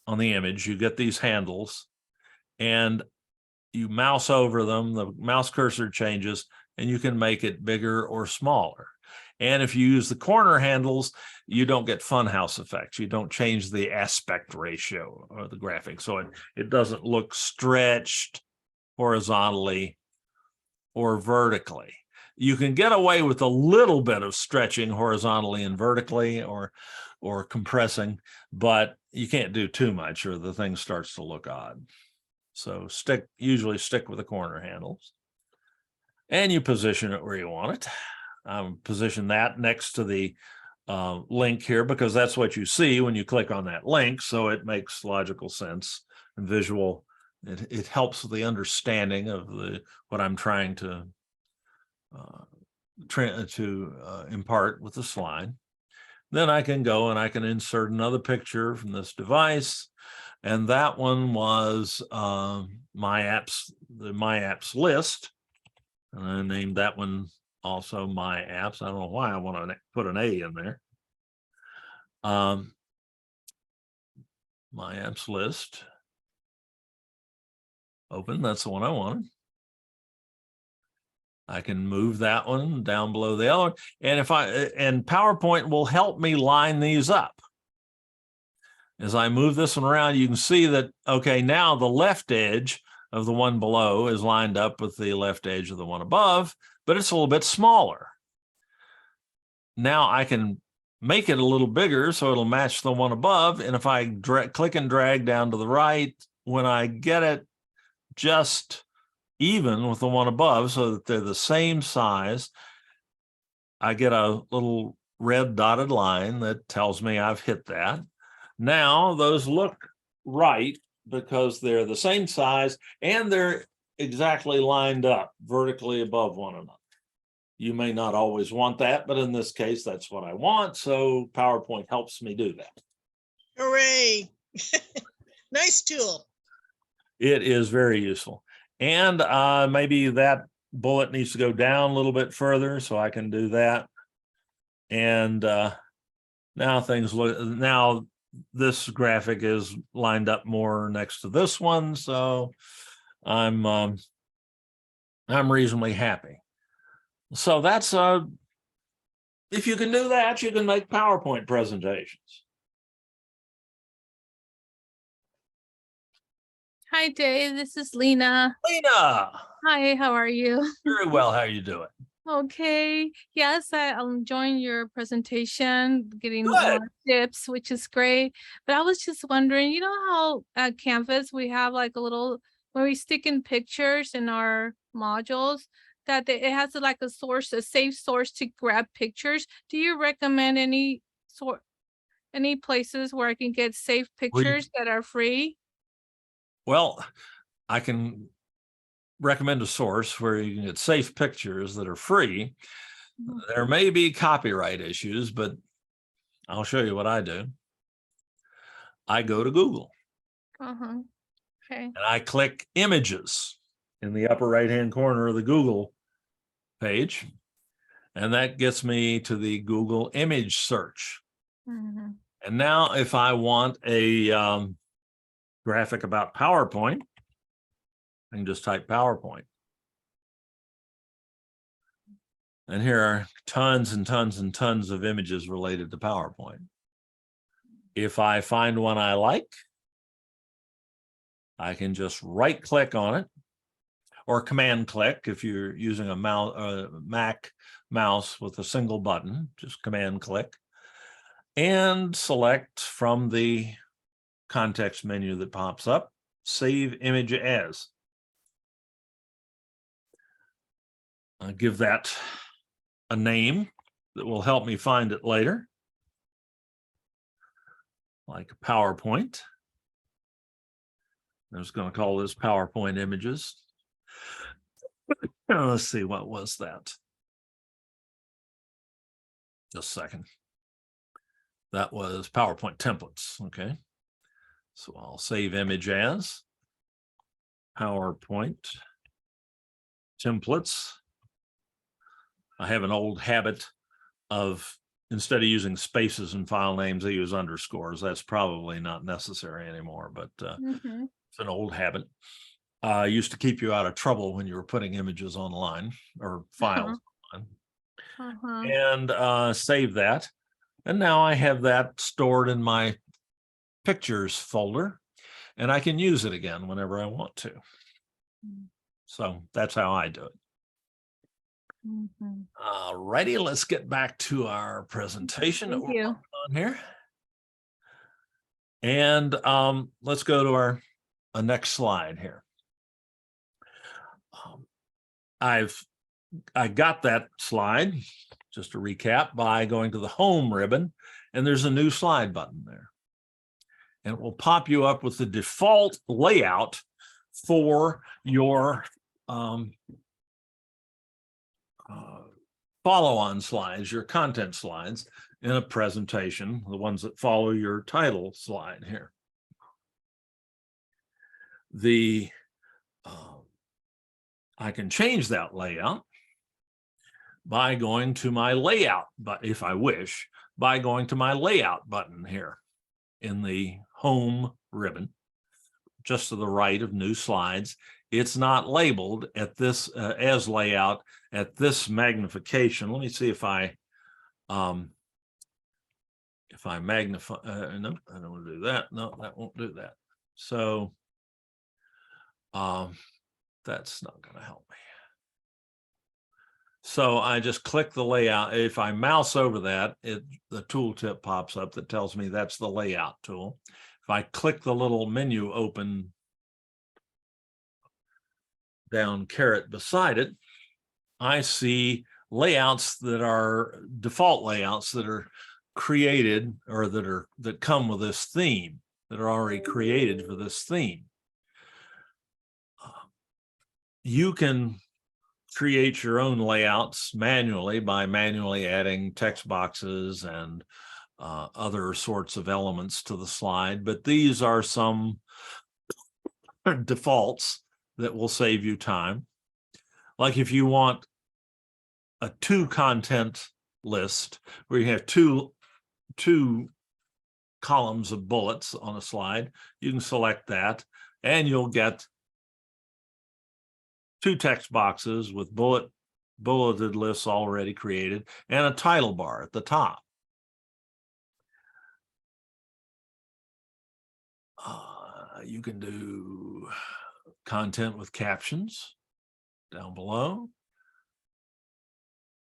image. You get these handles, and you mouse over them. The mouse cursor changes, and you can make it bigger or smaller. And if you use the corner handles, you don't get funhouse effects. You don't change the aspect ratio of the graphic. So it doesn't look stretched horizontally or vertically. You can get away with a little bit of stretching horizontally and vertically or compressing, but you can't do too much or the thing starts to look odd. So usually stick with the corner handles. And you position it where you want it. Position that next to the link here, because that's what you see when you click on that link. So it makes logical sense and visual. It helps with the understanding of what I'm trying to impart with the slide. Then I can go and I can insert another picture from this device. And that one was the My Apps list. And I named that one also My Apps. I don't know why I want to put an A in there. My Apps list. Open, that's the one I wanted. I can move that one down below the other one. And PowerPoint will help me line these up. As I move this one around, you can see that, okay, now the left edge of the one below is lined up with the left edge of the one above, but it's a little bit smaller. Now I can make it a little bigger so it'll match the one above. And if I click and drag down to the right, when I get it just even with the one above so that they're the same size, I get a little red dotted line that tells me I've hit that. Now those look right because they're the same size and they're exactly lined up vertically above one another. You may not always want that, but in this case, that's what I want. So PowerPoint helps me do that. Hooray. Nice tool. It is very useful. And maybe that bullet needs to go down a little bit further, so I can do that. And now this graphic is lined up more next to this one, so I'm reasonably happy. So that's if you can do that, you can make PowerPoint presentations. Hi, Dave. This is Lena. Lena, Hi, how are you? very well. How you doing? Okay. Yes, I'm enjoying your presentation, getting a Good. lot of tips, which is great. But I was just wondering, you know how at Canvas we have like a little where we stick in pictures in our modules that it has like a source, a safe source to grab pictures. Do you recommend any places where I can get safe pictures that are free? Well, I can recommend a source where you can get safe pictures that are free. Mhm. There may be copyright issues, but I'll show you what I do. I go to Google Uh-huh. Okay. and I click images in the upper right-hand corner of the Google page. And that gets me to the Google image search. Mhm. And now if I want a graphic about PowerPoint, I can just type PowerPoint. And here are tons and tons and tons of images related to PowerPoint. If I find one I like, I can just right click on it or command click if you're using a Mac mouse with a single button, just command click and select from the context menu that pops up, save image as. I'll give that a name that will help me find it later, like PowerPoint. I was going to call this PowerPoint images. Let's see, what was that? Just a second. That was PowerPoint templates. Okay. So I'll save image as PowerPoint templates. I have an old habit of, instead of using spaces in file names, I use underscores. That's probably not necessary anymore, but it's an old habit. Used to keep you out of trouble when you were putting images online or files online. And save that. And now I have that stored in my pictures folder, and I can use it again whenever I want to. So that's how I do it. All righty, let's get back to our presentation that we're working on here. And let's go to our next slide here. I got that slide, just to recap, by going to the home ribbon, and there's a new slide button there. And it will pop you up with the default layout for your follow-on slides, your content slides in a presentation, the ones that follow your title slide here. I can change that layout by going to my layout, but if I wish, by going to my layout button here in the home ribbon, just to the right of new slides. It's not labeled at this as layout at this magnification. Let me see if I magnify. No, I don't want to do that. No, that won't do that. So that's not going to help me. So I just click the layout. If I mouse over that, the tooltip pops up that tells me that's the layout tool. If I click the little menu open down caret beside it, I see layouts that are default layouts that are created or that come with this theme, that are already created for this theme. You can create your own layouts manually by manually adding text boxes and other sorts of elements to the slide, but these are some defaults that will save you time. Like if you want a two content list where you have two columns of bullets on a slide. You can select that and you'll get 2 text boxes with bulleted lists already created and a title bar at the top. You can do content with captions down below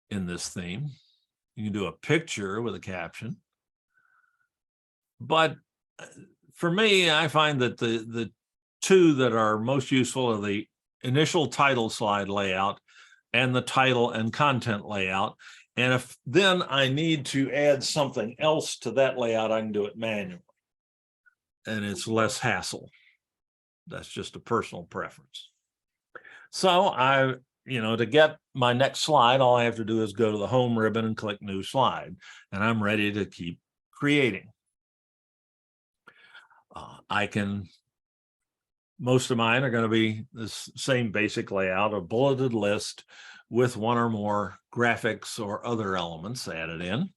in this theme. You can do a picture with a caption. But for me, I find that the 2 that are most useful are the initial title slide layout and the title and content layout. And if then I need to add something else to that layout, I can do it manually. And it's less hassle. That's just a personal preference. So to get my next slide, all I have to do is go to the home ribbon and click new slide, and I'm ready to keep creating. Most of mine are going to be this same basic layout, a bulleted list with 1 or more graphics or other elements added in.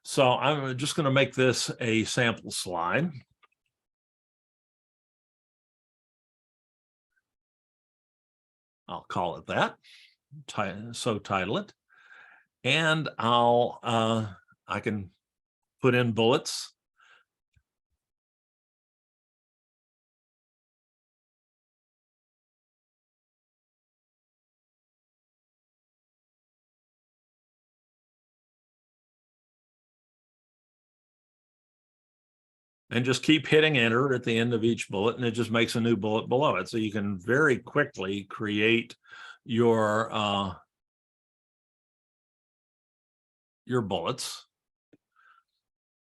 So I'm just going to make this a sample slide. I'll call it that. So title it. And I can put in bullets. And just keep hitting enter at the end of each bullet, and it just makes a new bullet below it. So you can very quickly create your bullets.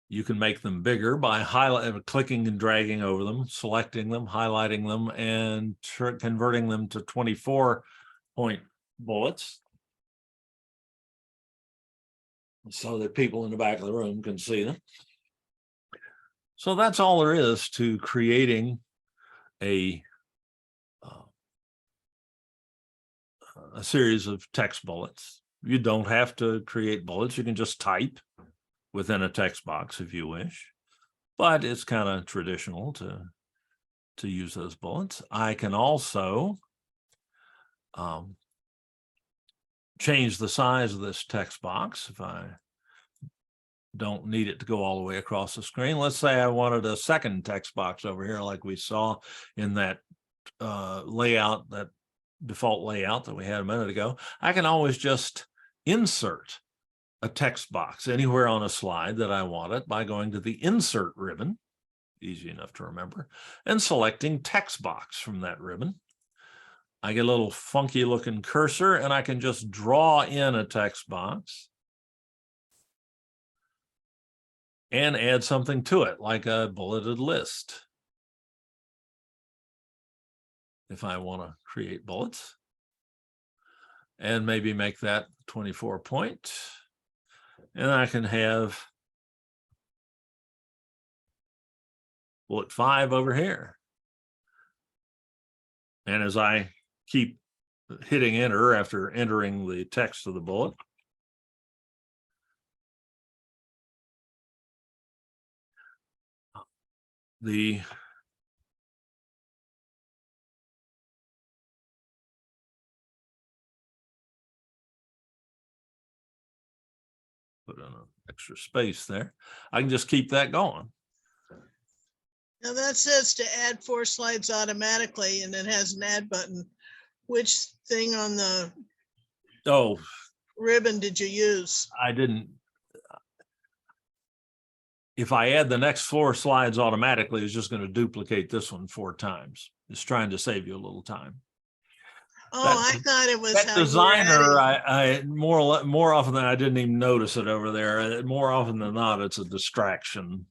You can make them bigger by clicking and dragging over them, selecting them, highlighting them, and converting them to 24-point bullets so that people in the back of the room can see them. So that's all there is to creating a series of text bullets. You don't have to create bullets. You can just type within a text box if you wish, but it's kind of traditional to use those bullets. I can also change the size of this text box if I don't need it to go all the way across the screen. Let's say I wanted a second text box over here like we saw in that layout, that default layout that we had a minute ago. I can always just insert a text box anywhere on a slide that I want it by going to the Insert ribbon, easy enough to remember, and selecting Text Box from that ribbon. I get a little funky looking cursor and I can just draw in a text box and add something to it, like a bulleted list. If I want to create bullets, and maybe make that 24-point, and I can have bullet 5 over here. And as I keep hitting enter after entering the text of the bullet, put in an extra space there, I can just keep that going. Now that says to add 4 slides automatically, and it has an add button. Which thing on the ribbon did you use? I didn't. If I add the next 4 slides automatically, it's just going to duplicate this one 4 times. It's trying to save you a little time. Oh, I thought it was that designer. I more often than I didn't even notice it over there. More often than not, it's a distraction.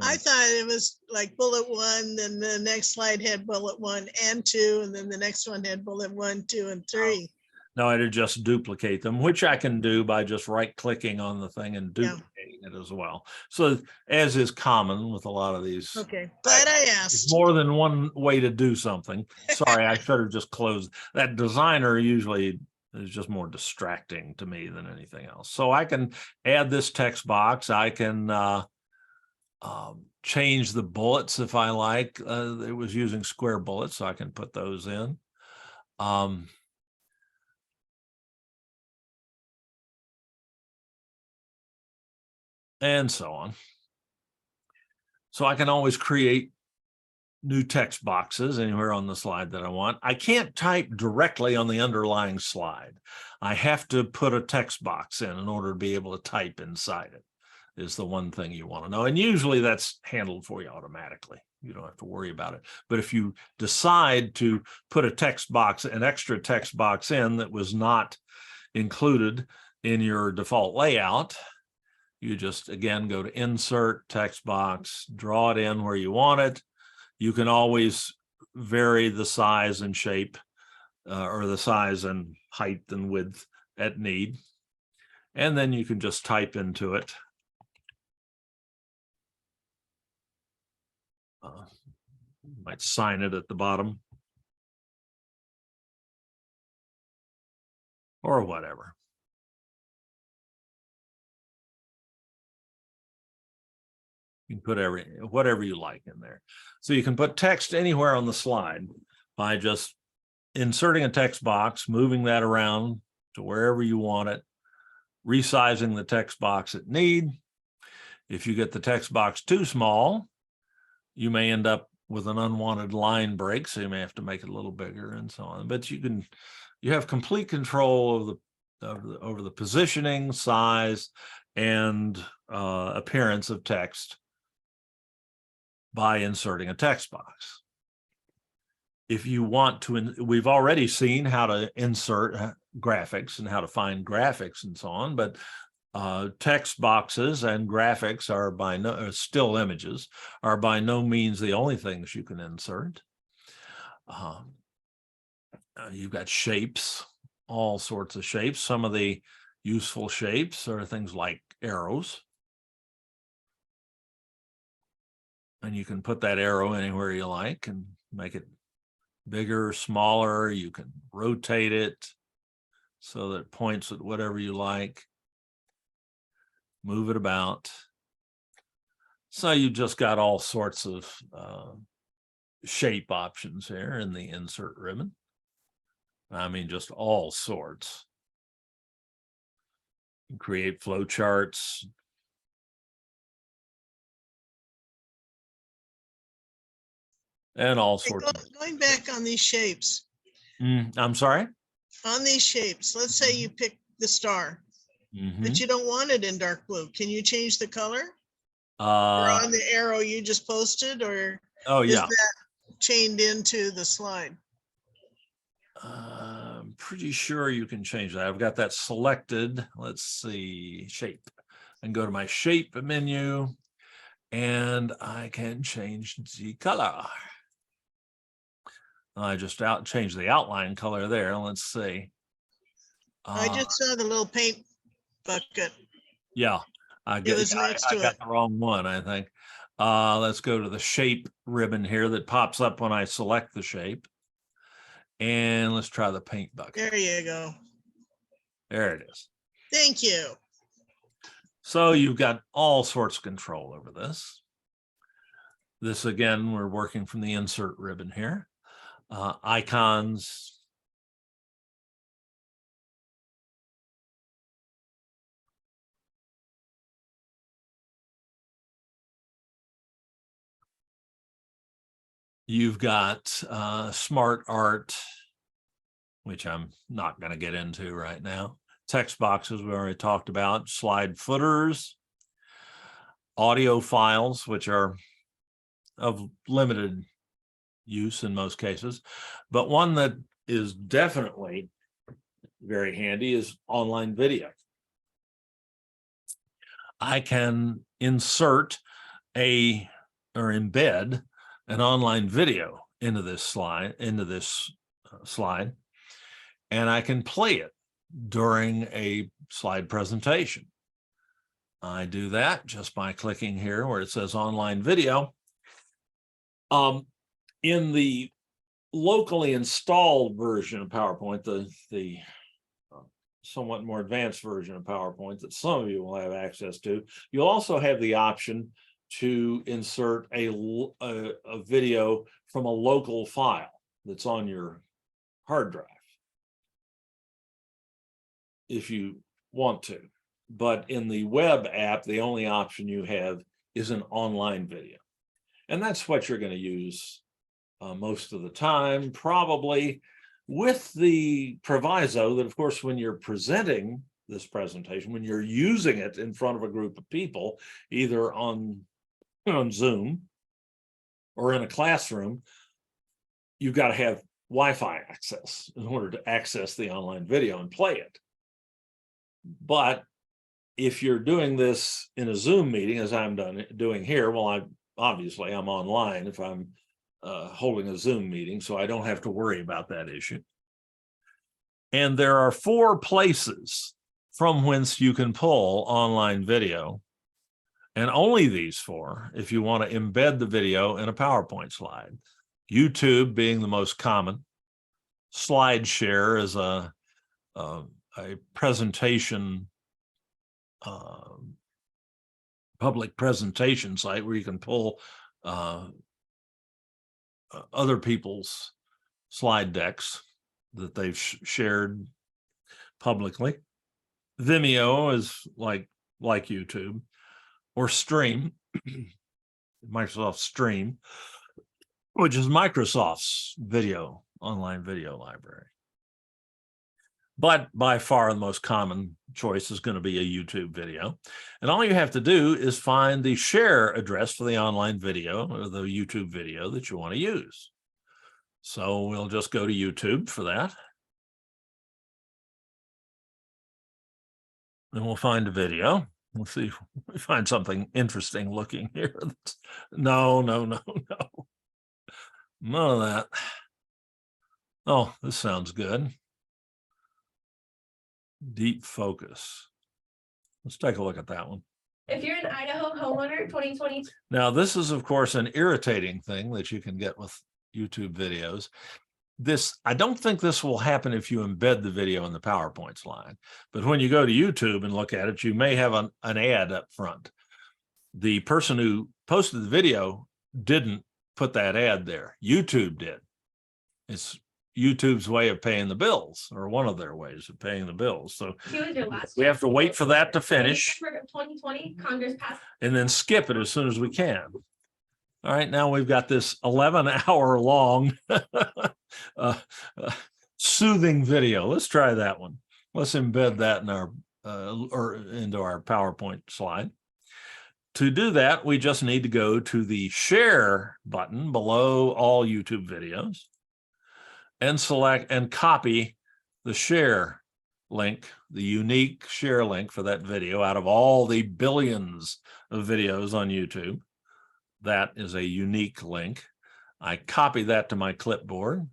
I thought it was like bullet 1, then the next slide had bullet 1 and 2, and then the next one had bullet 1, 2, and 3. No, I did just duplicate them, which I can do by just right-clicking on the thing and duplicating it as well. So as is common with a lot of these. Okay, glad I asked. It's more than one way to do something. Sorry, I should have just closed. That designer usually is just more distracting to me than anything else. So I can add this text box. I can change the bullets if I like. It was using square bullets, so I can put those in. And so on. So I can always create new text boxes anywhere on the slide that I want. I can't type directly on the underlying slide. I have to put a text box in order to be able to type inside it, is the one thing you want to know. And usually that's handled for you automatically. You don't have to worry about it. But if you decide to put a text box, an extra text box in that was not included in your default layout, you just, again, go to Insert, Text Box, draw it in where you want it. You can always vary the size and shape or the size and height and width at need. And then you can just type into it. Might sign it at the bottom. Or whatever. You can put whatever you like in there. So you can put text anywhere on the slide by just inserting a text box, moving that around to wherever you want it, resizing the text box at need. If you get the text box too small, you may end up with an unwanted line break, so you may have to make it a little bigger and so on. But you have complete control over the positioning, size, and appearance of text by inserting a text box. If you want to, we've already seen how to insert graphics and how to find graphics and so on, but text boxes and graphics are still images are by no means the only things you can insert. You've got shapes, all sorts of shapes. Some of the useful shapes are things like arrows. And you can put that arrow anywhere you like and make it bigger, smaller. You can rotate it so that it points at whatever you like. Move it about. So you just got all sorts of shape options here in the insert ribbon. I mean, just all sorts. You can create flow charts. And all sorts of. Going back on these shapes. I'm sorry? On these shapes, let's say you pick the star, but you don't want it in dark blue. Can you change the color? Or on the arrow you just posted, or is that chained into the slide? I'm pretty sure you can change that. I've got that selected. Let's see, shape, and go to my shape menu, and I can change the color. I just changed the outline color there. Let's see. I just saw the little paint bucket. Yeah, I got the wrong one, I think. Let's go to the shape ribbon here that pops up when I select the shape. And let's try the paint bucket. There you go. There it is. Thank you. So you've got all sorts of control over this. This, again, we're working from the insert ribbon here. Icons. You've got smart art, which I'm not going to get into right now. Text boxes we already talked about. Slide footers. Audio files, which are of limited use in most cases, but one that is definitely very handy is online video. I can insert or embed an online video into this slide, and I can play it during a slide presentation. I do that just by clicking here where it says online video. In the locally installed version of PowerPoint, the somewhat more advanced version of PowerPoint that some of you will have access to, you'll also have the option to insert a video from a local file that's on your hard drive if you want to. But in the web app, the only option you have is an online video. And that's what you're going to use most of the time, probably, with the proviso that, of course, when you're presenting this presentation, when you're using it in front of a group of people, either on Zoom or in a classroom, you've got to have Wi-Fi access in order to access the online video and play it. But if you're doing this in a Zoom meeting, as I'm doing here, well, obviously I'm online if I'm holding a Zoom meeting, so I don't have to worry about that issue. And there are 4 places from whence you can pull online video, and only these 4 if you want to embed the video in a PowerPoint slide. YouTube being the most common. Slideshare is a presentation, public presentation site where you can pull other people's slide decks that they've shared publicly. Vimeo is like YouTube, or Stream, Microsoft Stream, which is Microsoft's online video library. But by far the most common choice is going to be a YouTube video. And all you have to do is find the share address for the online video or the YouTube video that you want to use. So we'll just go to YouTube for that. And we'll find a video. We'll see if we find something interesting looking here. No. None of that. Oh, this sounds good. Deep focus. Let's take a look at that one. If you're an Idaho homeowner, 2020. Now, this is, of course, an irritating thing that you can get with YouTube videos. I don't think this will happen if you embed the video in the PowerPoint slide, but when you go to YouTube and look at it, you may have an ad up front. The person who posted the video didn't put that ad there. YouTube did. It's YouTube's way of paying the bills, or one of their ways of paying the bills. So we have to wait for that to finish. 2020, Congress passed. And then skip it as soon as we can. All right, now we've got this 11-hour long soothing video. Let's try that one. Let's embed that in our or into our PowerPoint slide. To do that, we just need to go to the share button below all YouTube videos and select and copy the share link, the unique share link for that video out of all the billions of videos on YouTube. That is a unique link. I copy that to my clipboard.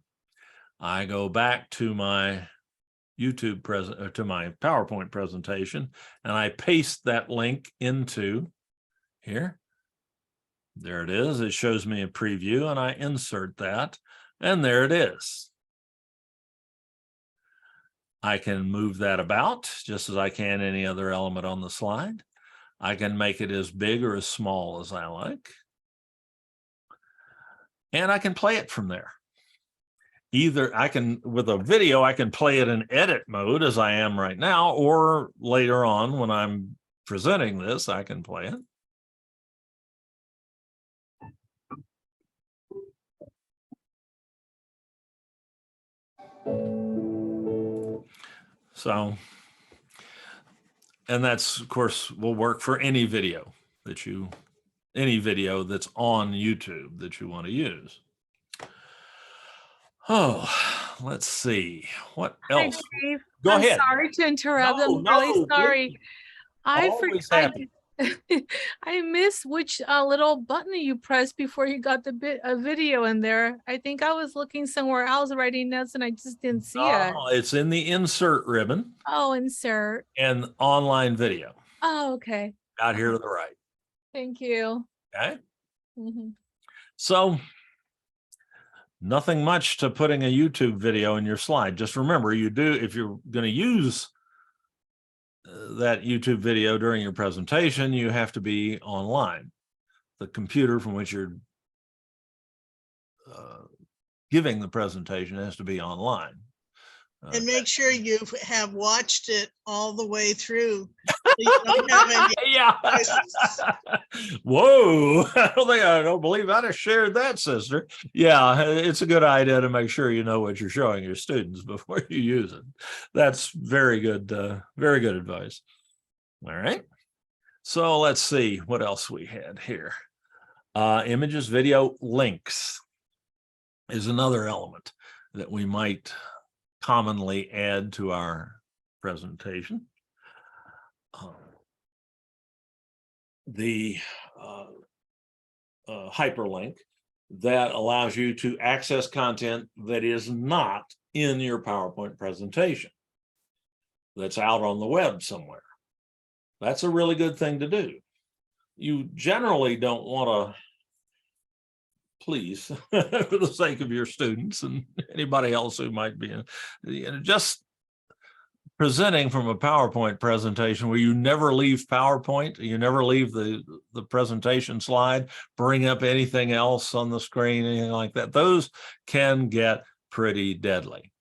I go back to my to my PowerPoint presentation, and I paste that link into here. There it is. It shows me a preview, and I insert that, and there it is. I can move that about just as I can any other element on the slide. I can make it as big or as small as I like. And I can play it from there. Either I can, with a video, I can play it in edit mode as I am right now, or later on when I'm presenting this, I can play it. So, and that's, of course, will work for any video that any video that's on YouTube that you want to use. Oh, let's see. What else? Hi, Dave. Go I'm ahead. sorry to interrupt. I'm No, really sorry. please. I Always forgot. happy. I missed which little button you pressed before you got the video in there. I think I was looking somewhere else writing notes and I just didn't see it. Oh, it's in the insert ribbon Oh, insert. and online video. Oh, okay. Out here to the right. Thank you. Okay. Mm-hmm. So nothing much to putting a YouTube video in your slide. Just remember, if you're going to use that YouTube video during your presentation, you have to be online. computer from which you're giving the presentation has to be online. And make sure you have watched it all the way through. So you don't have any yeah. Whoa. I don't believe I'd have shared that, sister. Yeah, it's a good idea to make sure you know what you're showing your students before you use it. That's very good advice. All right. So let's see what else we had here. Images, video, links is another element that we might commonly add to our presentation. The hyperlink that allows you to access content that is not in your PowerPoint presentation, that's out on the web somewhere. That's a really good thing to do. You generally don't want to, please, for the sake of your students and anybody else who might be in, just presenting from a PowerPoint presentation where you never leave PowerPoint, you never leave the presentation slide, bring up anything else on the screen, anything like that. Those can get pretty deadly.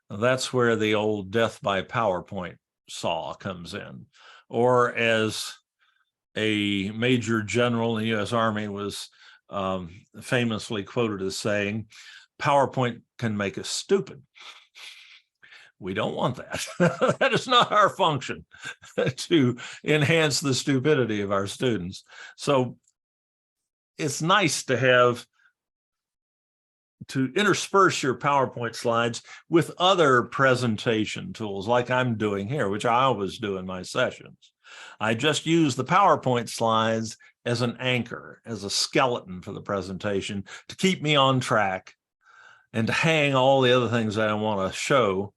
That's where the old death by PowerPoint saw comes in. Or as a major general in the U.S. Army was famously quoted as saying, PowerPoint can make us stupid. We don't want that. That is not our function, to enhance the stupidity of our students. So it's nice to intersperse your PowerPoint slides with other presentation tools like I'm doing here, which I always do in my sessions. I just use the PowerPoint slides as an anchor, as a skeleton for the presentation to keep me on track and to hang all the other things that I want to show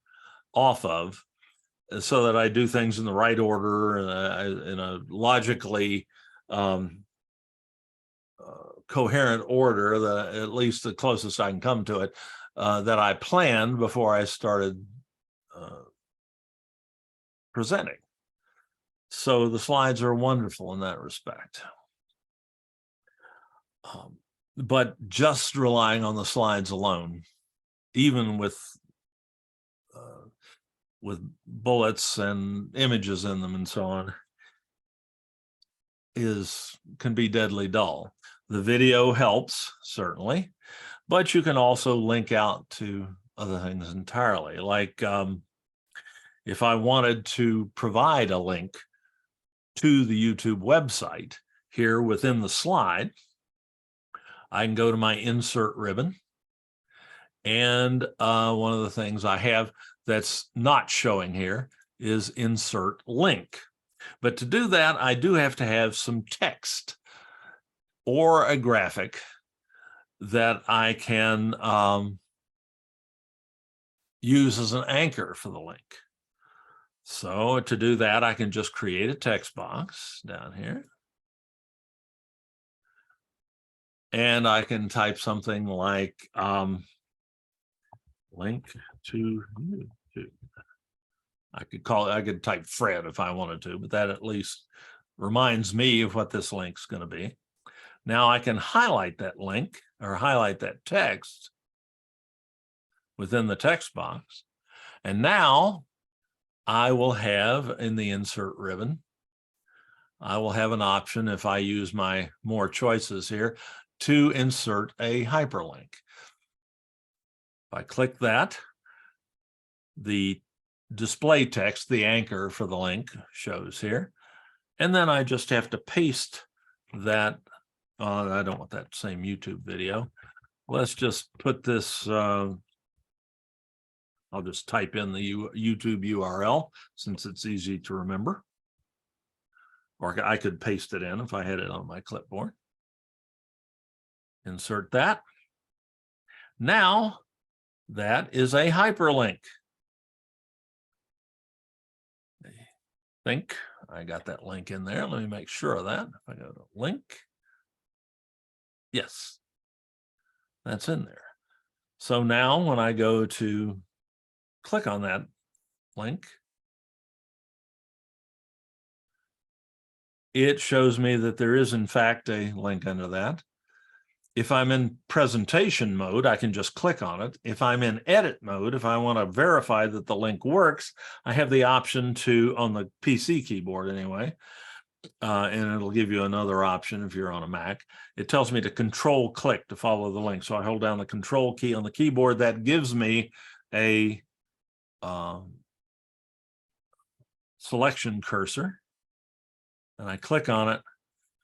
off of, so that I do things in the right order, in a logically coherent order, that at least the closest I can come to it, that I planned before I started presenting. So the slides are wonderful in that respect. But just relying on the slides alone, even with bullets and images in them and so on, can be deadly dull. The video helps, certainly, but you can also link out to other things entirely. Like if I wanted to provide a link to the YouTube website here within the slide, I can go to my insert ribbon. And one of the things I have that's not showing here is insert link. But to do that, I do have to have some text or a graphic that I can use as an anchor for the link. So to do that, I can just create a text box down here. And I can type something like link to YouTube. I could type Fred if I wanted to, but that at least reminds me of what this link's going to be. Now I can highlight that link or highlight that text within the text box. And now I will have in the insert ribbon, I will have an option, if I use my more choices here, to insert a hyperlink. If I click that, the display text, the anchor for the link, shows here. And then I just have to paste that. I don't want that same YouTube video. Let's just put this, I'll just type in the YouTube URL since it's easy to remember. Or I could paste it in if I had it on my clipboard. Insert that. Now that is a hyperlink. I think I got that link in there. Let me make sure of that. If I go to link, yes, that's in there. So now when I go to click on that link, it shows me that there is in fact a link under that. If I'm in presentation mode, I can just click on it. If I'm in edit mode, if I want to verify that the link works, I have the option to, on the PC keyboard anyway, and it'll give you another option if you're on a Mac. It tells me to control click to follow the link. So I hold down the control key on the keyboard. That gives me a selection cursor, and I click on it,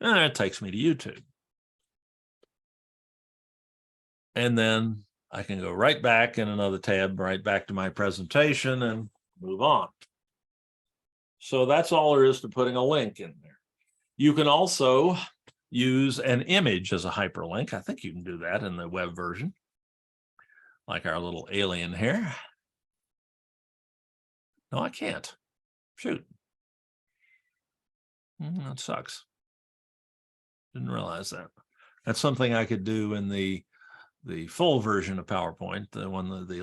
and it takes me to YouTube. And then I can go right back in another tab, right back to my presentation and move on. So that's all there is to putting a link in there. You can also use an image as a hyperlink. I think you can do that in the web version, like our little alien here. No, I can't. Shoot. That sucks. Didn't realize that. That's something I could do in the full version of PowerPoint, the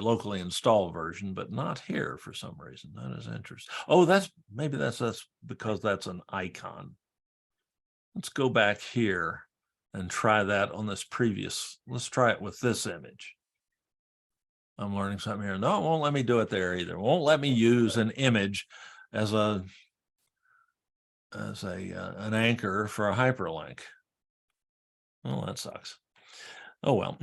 locally installed version, but not here for some reason. That is interesting. Oh, maybe that's because that's an icon. Let's go back here and try that on this previous. Let's try it with this image. I'm learning something here. No, it won't let me do it there either. It won't let me use an image as an anchor for a hyperlink. Well, that sucks. Oh, well,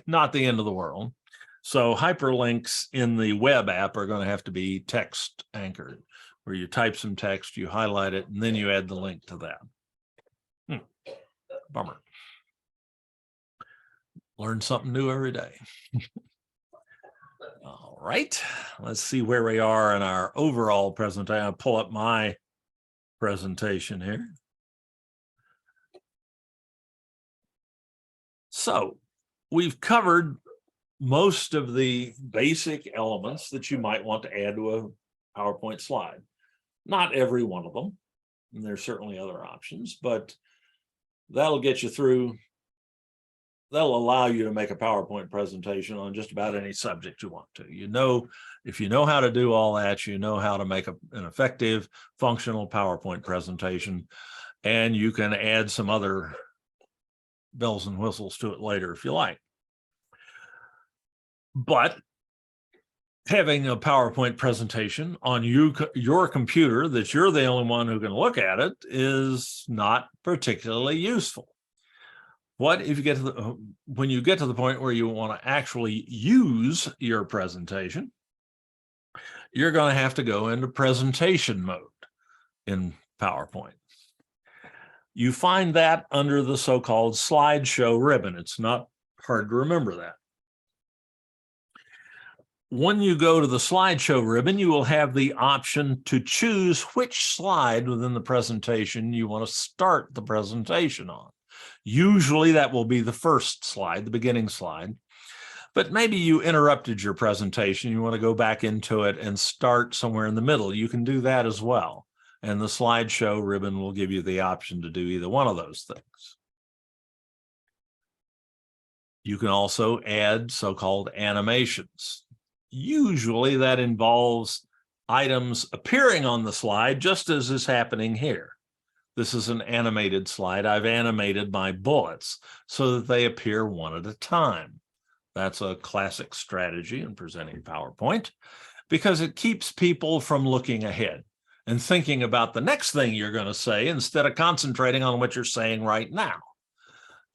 not the end of the world. So hyperlinks in the web app are going to have to be text anchored, where you type some text, you highlight it, and then you add the link to that. Bummer. Learn something new every day. All right, let's see where we are in our overall presentation. I'll pull up my presentation here. So we've covered most of the basic elements that you might want to add to a PowerPoint slide. Not every one of them, and there's certainly other options, but that'll get you through. That'll allow you to make a PowerPoint presentation on just about any subject you want to. If you know how to do all that, you know how to make an effective, functional PowerPoint presentation, and you can add some other bells and whistles to it later if you like. But having a PowerPoint presentation on your computer that you're the only one who can look at it is not particularly useful. What if you get to when you get to the point where you want to actually use your presentation, you're going to have to go into presentation mode in PowerPoint. You find that under the so-called slideshow ribbon. It's not hard to remember that. When you go to the slideshow ribbon, you will have the option to choose which slide within the presentation you want to start the presentation on. Usually that will be the first slide, the beginning slide, but maybe you interrupted your presentation. You want to go back into it and start somewhere in the middle. You can do that as well. And the slideshow ribbon will give you the option to do either one of those things. You can also add so-called animations. Usually that involves items appearing on the slide, just as is happening here. This is an animated slide. I've animated my bullets so that they appear one at a time. That's a classic strategy in presenting PowerPoint because it keeps people from looking ahead and thinking about the next thing you're going to say instead of concentrating on what you're saying right now.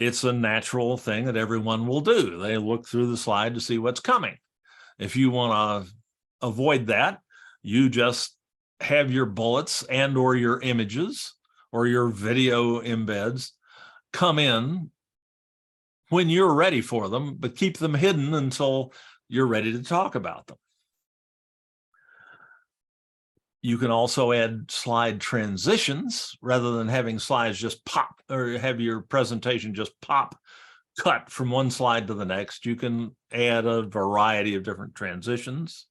It's a natural thing that everyone will do. They look through the slide to see what's coming. If you want to avoid that, you just have your bullets and or your images or your video embeds come in when you're ready for them, but keep them hidden until you're ready to talk about them. You can also add slide transitions rather than having slides just pop or have your presentation just pop cut from one slide to the next. You can add a variety of different transitions,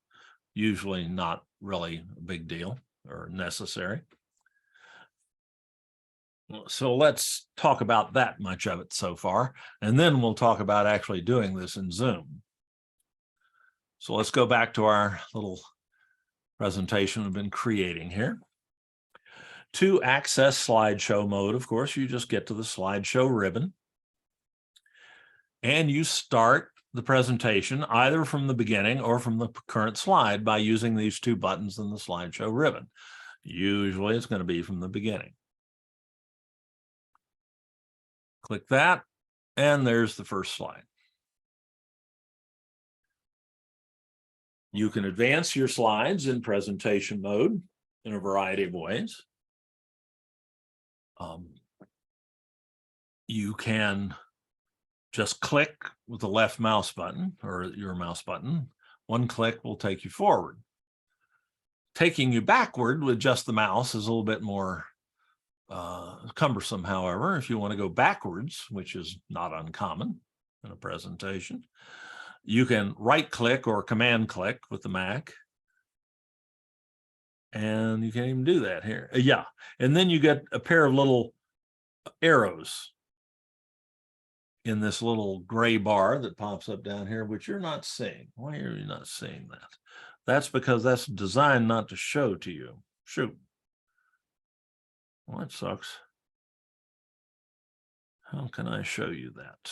usually not really a big deal or necessary. So let's talk about that much of it so far, and then we'll talk about actually doing this in Zoom. So let's go back to our little presentation we've been creating here. To access slideshow mode, of course, you just get to the slideshow ribbon and you start the presentation either from the beginning or from the current slide by using these two buttons in the slideshow ribbon. Usually it's going to be from the beginning. Click that, and there's the first slide. You can advance your slides in presentation mode in a variety of ways. You can just click with the left mouse button or your mouse button. One click will take you forward. Taking you backward with just the mouse is a little bit more cumbersome, however. If you want to go backwards, which is not uncommon in a presentation, you can right click or command click with the Mac. And you can't even do that here. Yeah. And then you get a pair of little arrows in this little gray bar that pops up down here, which you're not seeing. Why are you not seeing that? That's because that's designed not to show to you. Shoot. Well, that sucks. How can I show you that?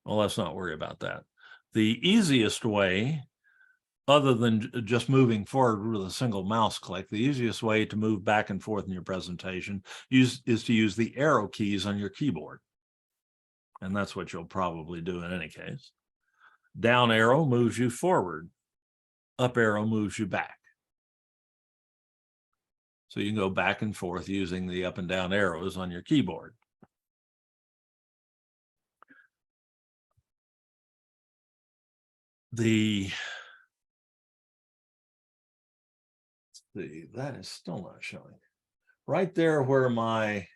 Well, let's not worry about that. The easiest way, other than just moving forward with a single mouse click, the easiest way to move back and forth in your presentation is to use the arrow keys on your keyboard. And that's what you'll probably do in any case. Down arrow moves you forward. Up arrow moves you back. So you can go back and forth using the up and down arrows on your keyboard. That is still not showing. Right there where my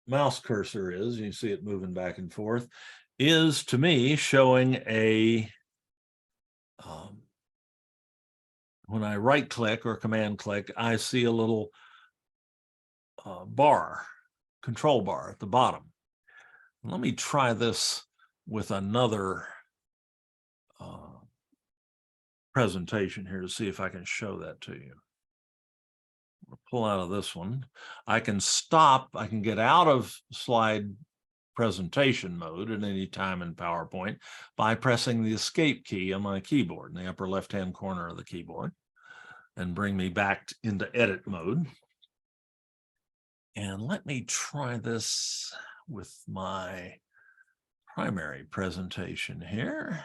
mouse cursor is, you see it moving back and forth, is to me showing a, when I right click or command click, I see a little bar, control bar at the bottom. Let me try this with another presentation here to see if I can show that to you. I'll pull out of this one. I can stop, I can get out of slide presentation mode at any time in PowerPoint by pressing the escape key on my keyboard in the upper left-hand corner of the keyboard and bring me back into edit mode. And let me try this with my primary presentation here.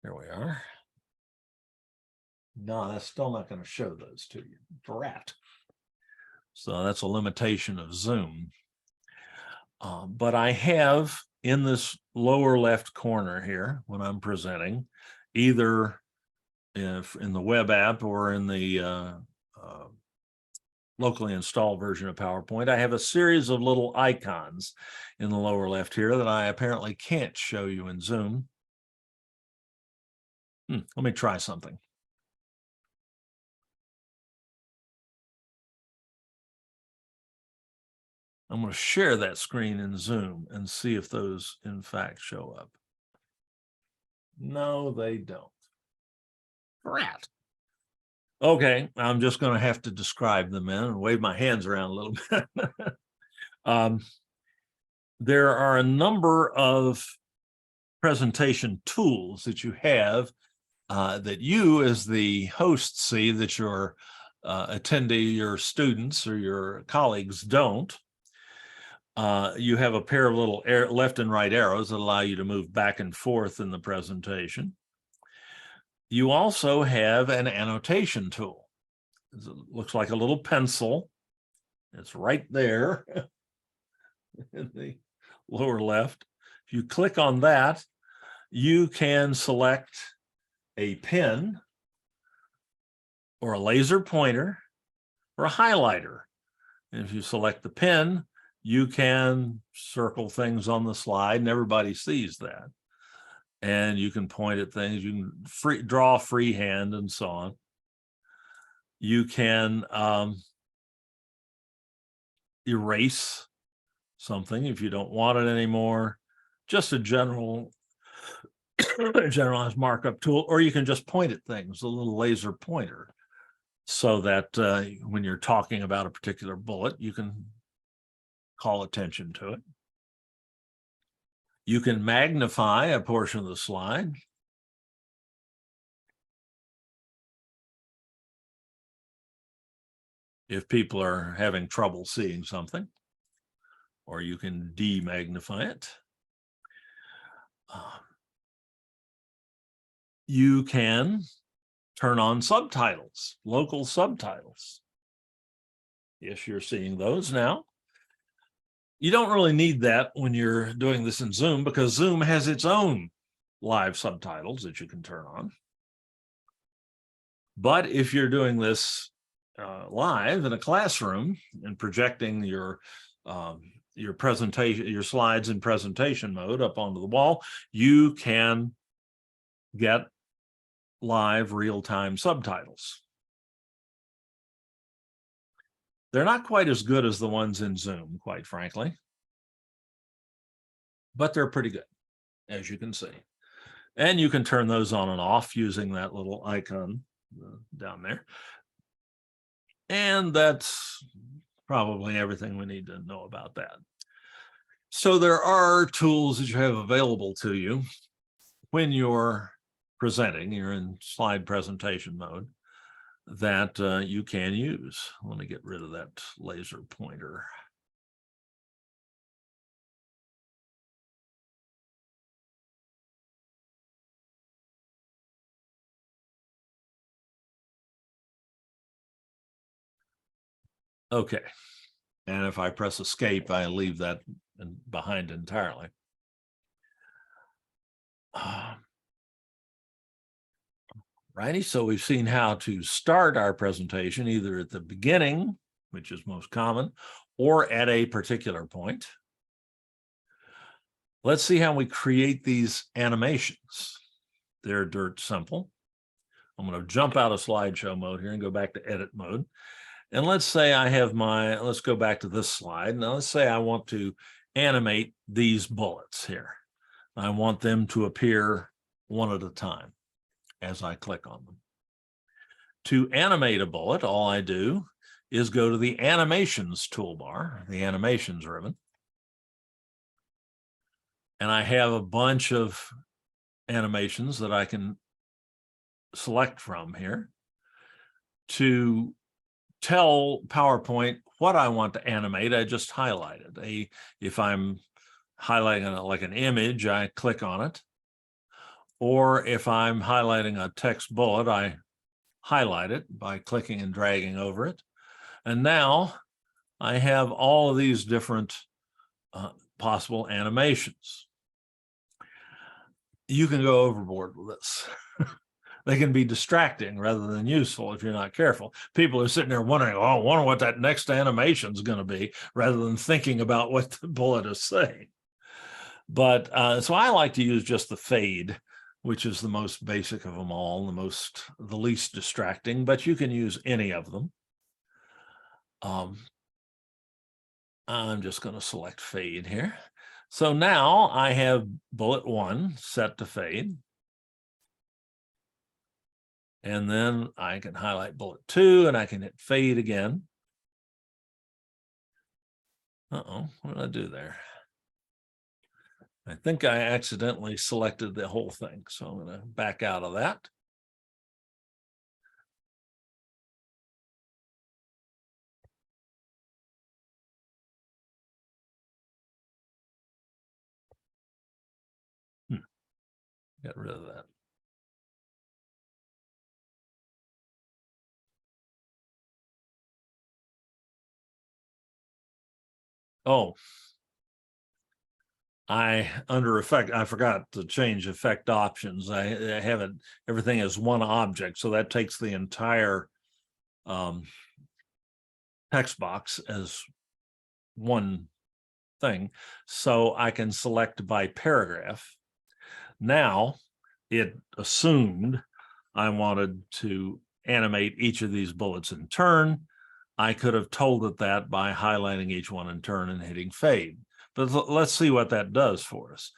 There we are. No, that's still not going to show those to you. Drat. So that's a limitation of Zoom. But I have in this lower left corner here, when I'm presenting, either in the web app or in the locally installed version of PowerPoint, I have a series of little icons in the lower left here that I apparently can't show you in Zoom. Let me try something. I'm going to share that screen in Zoom and see if those in fact show up. No, they don't. Rat. Okay, I'm just going to have to describe them in and wave my hands around a little bit. There are a number of presentation tools that you have that you as the host see that your attendee, your students or your colleagues don't. You have a pair of little left and right arrows that allow you to move back and forth in the presentation. You also have an annotation tool. It looks like a little pencil. It's right there in the lower left. If you click on that, you can select a pen or a laser pointer or a highlighter. And if you select the pen, you can circle things on the slide and everybody sees that. And you can point at things, you can draw freehand and so on. You can erase something if you don't want it anymore. Just a generalized markup tool, or you can just point at things, a little laser pointer, so that when you're talking about a particular bullet, you can call attention to it. You can magnify a portion of the slide. If people are having trouble seeing something, or you can de-magnify it. You can turn on subtitles, local subtitles. Yes, you're seeing those now. You don't really need that when you're doing this in Zoom, because Zoom has its own live subtitles that you can turn on. But if you're doing this live in a classroom and projecting your presentation, your slides in presentation mode up onto the wall, you can get live real-time subtitles. They're not quite as good as the ones in Zoom, quite frankly, but they're pretty good, as you can see. And you can turn those on and off using that little icon down there. And that's probably everything we need to know about that. So there are tools that you have available to you when you're presenting, you're in slide presentation mode, that you can use. Let me get rid of that laser pointer. Okay, and if I press escape, I leave that behind entirely. Righty, so we've seen how to start our presentation either at the beginning, which is most common, or at a particular point. Let's see how we create these animations. They're dirt simple. I'm going to jump out of slideshow mode here and go back to edit mode. And let's say I have let's go back to this slide. Now let's say I want to animate these bullets here. I want them to appear one at a time as I click on them. To animate a bullet, all I do is go to the Animations toolbar, the Animations ribbon, and I have a bunch of animations that I can select from here to tell PowerPoint what I want to animate. I just highlight it. If I'm highlighting like an image, I click on it. Or if I'm highlighting a text bullet, I highlight it by clicking and dragging over it. And now I have all of these different possible animations. You can go overboard with this. They can be distracting rather than useful if you're not careful. People are sitting there wondering, oh, I wonder what that next animation is going to be, rather than thinking about what the bullet is saying. But so I like to use just the fade, which is the most basic of them all, the least distracting, but you can use any of them. I'm just going to select fade here. So now I have bullet 1 set to fade. And then I can highlight bullet 2 and I can hit fade again. Uh-oh, what did I do there? I think I accidentally selected the whole thing, so I'm going to back out of that. Get rid of that. Oh, under effect, I forgot to change effect options. I have it, everything as one object, so that takes the entire text box as one thing. So I can select by paragraph. Now it assumed I wanted to animate each of these bullets in turn. I could have told it that by highlighting each one in turn and hitting fade. But let's see what that does for us.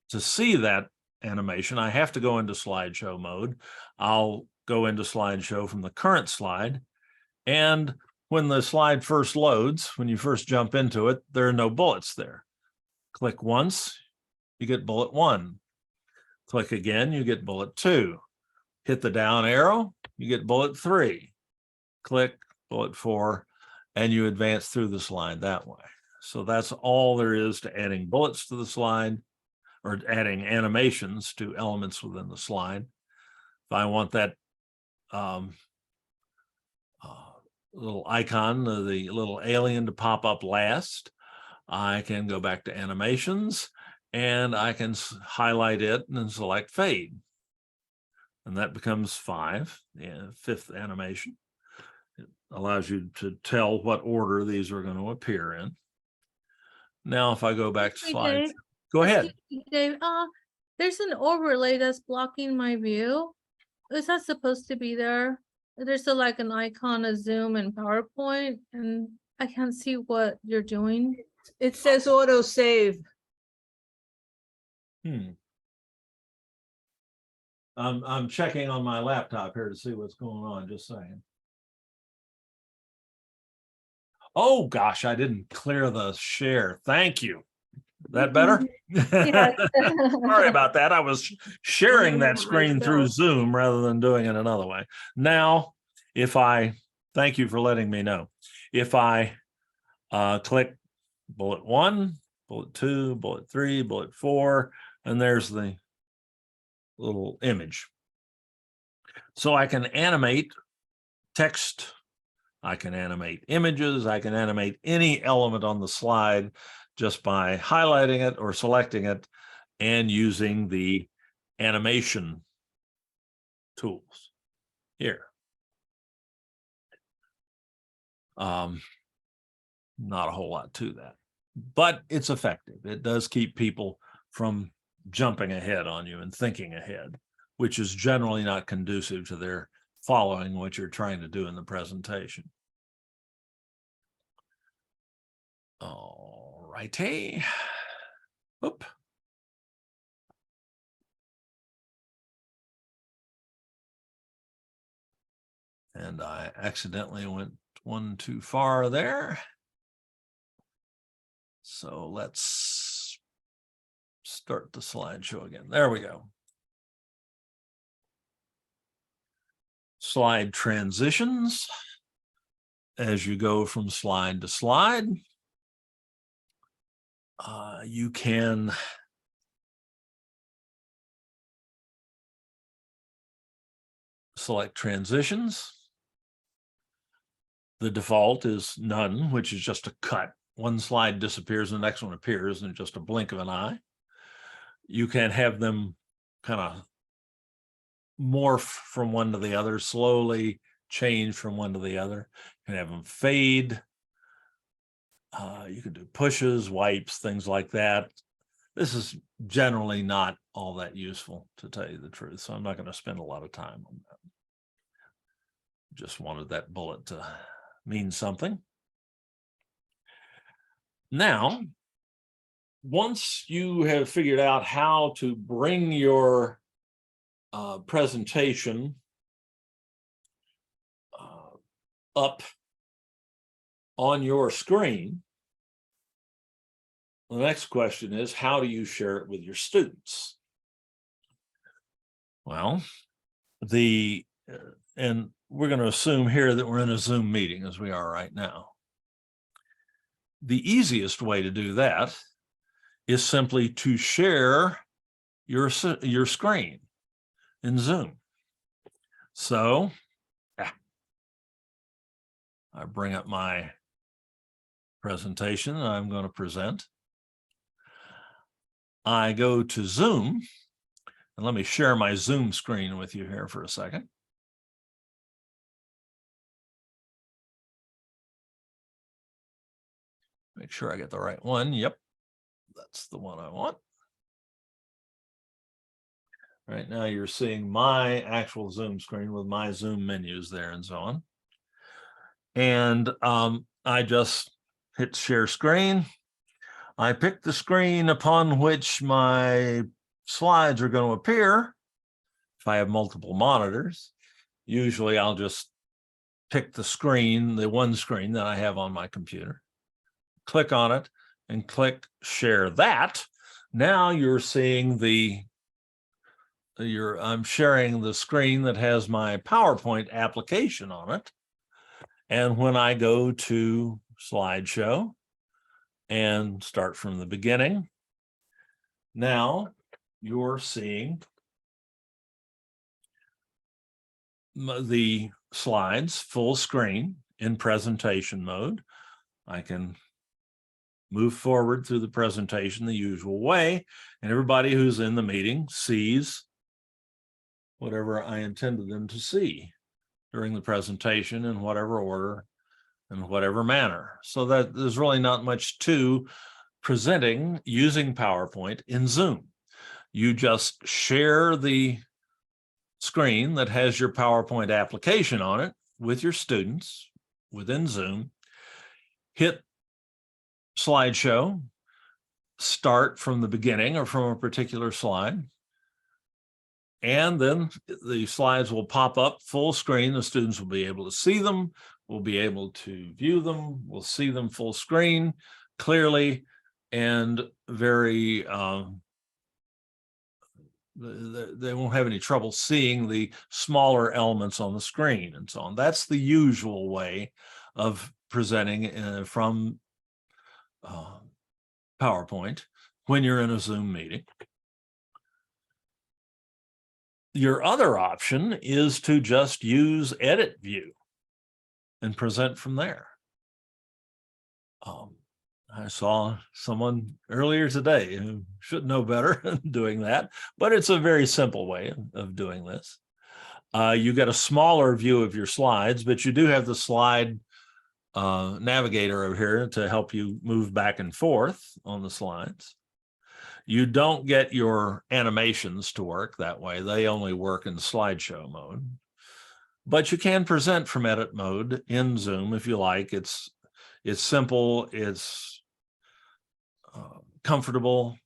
To see that animation, I have to go into slideshow mode. I'll go into slideshow from the current slide. And when the slide first loads, when you first jump into it, there are no bullets there. Click once, you get bullet 1. Click again, you get bullet 2. Hit the down arrow, you get bullet 3. Click bullet 4, and you advance through the slide that way. So that's all there is to adding bullets to the slide, or adding animations to elements within the slide. If I want that little icon, the little alien to pop up last, I can go back to animations and I can highlight it and then select fade. And that becomes 5, the fifth animation. It allows you to tell what order these are going to appear in. Now, if I go back to slide, go ahead. Dave, there's an overlay that's blocking my view. Is that supposed to be there? There's like an icon of Zoom and PowerPoint, and I can't see what you're doing. It says auto save. I'm checking on my laptop here to see what's going on, just saying. Oh gosh, I didn't clear the share. Thank you. That better? Sorry about that. I was sharing that screen through Zoom rather than doing it another way. Now, if I, thank you for letting me know. If I click bullet 1, bullet 2, bullet 3, bullet 4, and there's the little image. So I can animate text, I can animate images, I can animate any element on the slide just by highlighting it or selecting it and using the animation tools here. Not a whole lot to that, but it's effective. It does keep people from jumping ahead on you and thinking ahead, which is generally not conducive to their following what you're trying to do in the presentation. All righty. Oop. And I accidentally went one too far there. So let's start the slideshow again. There we go. Slide transitions. As you go from slide to slide, you can select transitions. The default is none, which is just a cut. One slide disappears and the next one appears in just a blink of an eye. You can have them kind of morph from one to the other, slowly change from one to the other. You can have them fade. You can do pushes, wipes, things like that. This is generally not all that useful, to tell you the truth, so I'm not going to spend a lot of time on that. Just wanted that bullet to mean something. Now, once you have figured out how to bring your presentation up on your screen, the next question is, how do you share it with your students? Well, and we're going to assume here that we're in a Zoom meeting as we are right now. The easiest way to do that is simply to share your screen in Zoom. So I bring up my presentation that I'm going to present. I go to Zoom, and let me share my Zoom screen with you here for a second. Make sure I get the right one. Yep, that's the one I want. Right now you're seeing my actual Zoom screen with my Zoom menus there and so on. And I just hit share screen. I pick the screen upon which my slides are going to appear. If I have multiple monitors, usually I'll just pick the screen, the one screen that I have on my computer, click on it and click share that. Now you're seeing I'm sharing the screen that has my PowerPoint application on it. And when I go to Slideshow and start from the beginning, now you're seeing the slides full screen in presentation mode. I can move forward through the presentation the usual way, and everybody who's in the meeting sees whatever I intended them to see during the presentation in whatever order and whatever manner. So that there's really not much to presenting using PowerPoint in Zoom. You just share the screen that has your PowerPoint application on it with your students within Zoom, hit Slideshow, start from the beginning or from a particular slide, and then the slides will pop up full screen. The students will be able to see them, will be able to view them, will see them full screen clearly and very they won't have any trouble seeing the smaller elements on the screen and so on. That's the usual way of presenting from PowerPoint when you're in a Zoom meeting. Your other option is to just use Edit View and present from there. I saw someone earlier today who should know better doing that, but it's a very simple way of doing this. You get a smaller view of your slides, but you do have the slide navigator over here to help you move back and forth on the slides. You don't get your animations to work that way. They only work in slideshow mode. But you can present from edit mode in Zoom if you like. It's simple, it's comfortable,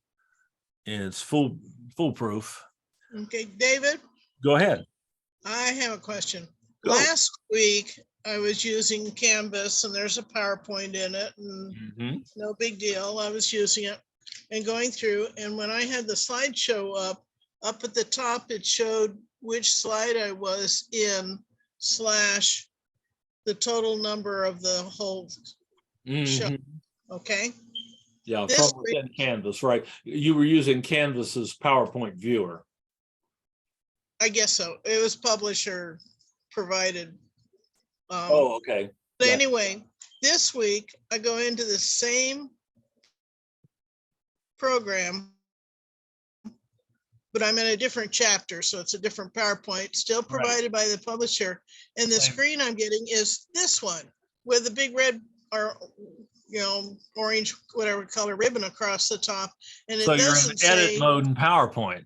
it's foolproof. Okay, David? Go ahead. I have a question. Go. Last week, I was using Canvas and there's a PowerPoint in it and no big deal. I was using it and going through, and when I had the slideshow up at the top, it showed which slide I was in / the total number of the whole show. Okay. Yeah, from within Canvas, right? You were using Canvas's PowerPoint viewer. I guess so. It was publisher provided. Oh, okay. But anyway, this week I go into the same program, but I'm in a different chapter, so it's a different PowerPoint, still provided by the publisher. And the screen I'm getting is this one with a big red or orange, whatever color ribbon across the top. And it so you're doesn't in edit say, mode in PowerPoint.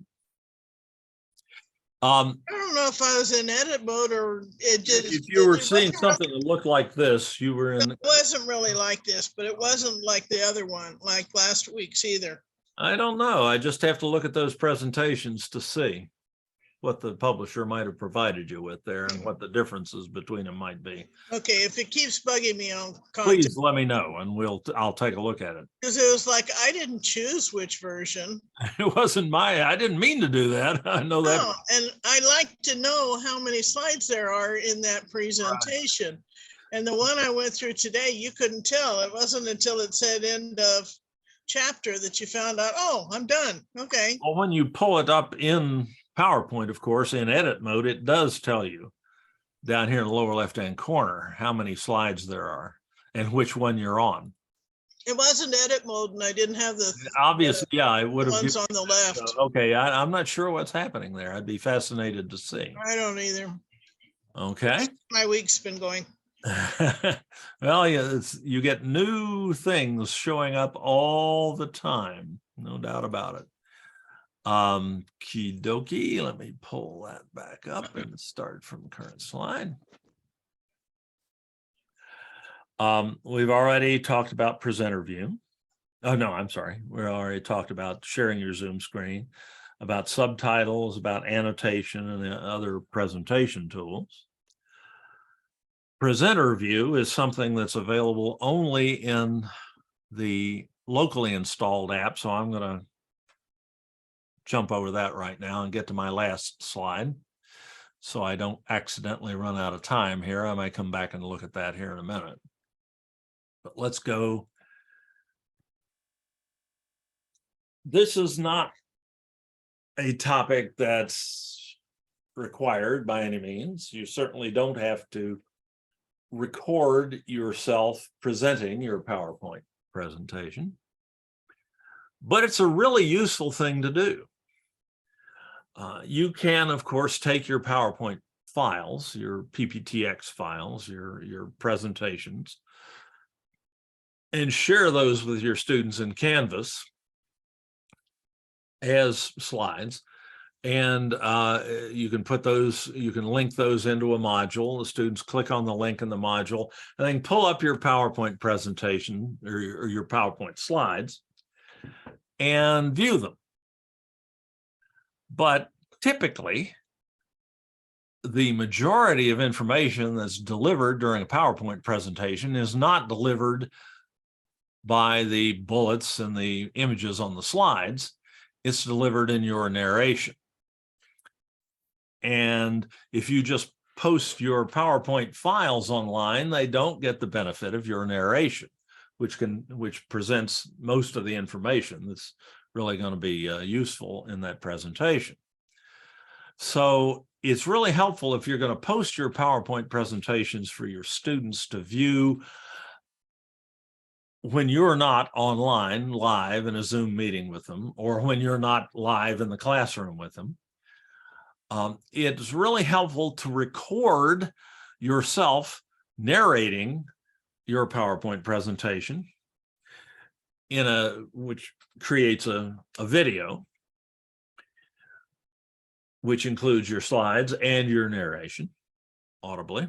I don't know if I was in edit mode or it just. If you were seeing something that looked like this, you were in. It wasn't really like this, but it wasn't like the other one, like last week's either. I don't know. I just have to look at those presentations to see what the publisher might have provided you with there and what the differences between them might be. Okay, if it keeps bugging me, I'll contact. Please let me know and I'll take a look at it. Because it was like, I didn't choose which version. It wasn't I didn't mean to do that. I know that. No, and I like to know how many slides there are in that presentation. Right. And the one I went through today, you couldn't tell. It wasn't until it said end of chapter that you found out, oh, I'm done. Okay. Well, when you pull it up in PowerPoint, of course, in edit mode, it does tell you down here in the lower left-hand corner how many slides there are and which one you're on. It wasn't edit mode, and I didn't have the obviously, yeah, it would have ones on the left. Okay, I'm not sure what's happening there. I'd be fascinated to see. I don't either. Okay. My week's been going. Well, yeah, you get new things showing up all the time, no doubt about it. Key dokey, let me pull that back up and start from the current slide. We've already talked about presenter view. Oh, no, I'm sorry. We already talked about sharing your Zoom screen, about subtitles, about annotation, and the other presentation tools. Presenter view is something that's available only in the locally installed app. So I'm going to jump over that right now and get to my last slide, so I don't accidentally run out of time here. I might come back and look at that here in a minute. But let's go. This is not a topic that's required by any means. You certainly don't have to record yourself presenting your PowerPoint presentation, but it's a really useful thing to do. You can, of course, take your PowerPoint files, your PPTX files, your presentations, and share those with your students in Canvas as slides. And you can put those, you can link those into a module. The students click on the link in the module and then pull up your PowerPoint presentation or your PowerPoint slides and view them. But typically, the majority of information that's delivered during a PowerPoint presentation is not delivered by the bullets and the images on the slides. It's delivered in your narration. And if you just post your PowerPoint files online, they don't get the benefit of your narration, which presents most of the information that's really going to be useful in that presentation. So it's really helpful if you're going to post your PowerPoint presentations for your students to view when you're not online live in a Zoom meeting with them, or when you're not live in the classroom with them. It's really helpful to record yourself narrating your PowerPoint presentation which creates a video, which includes your slides and your narration audibly.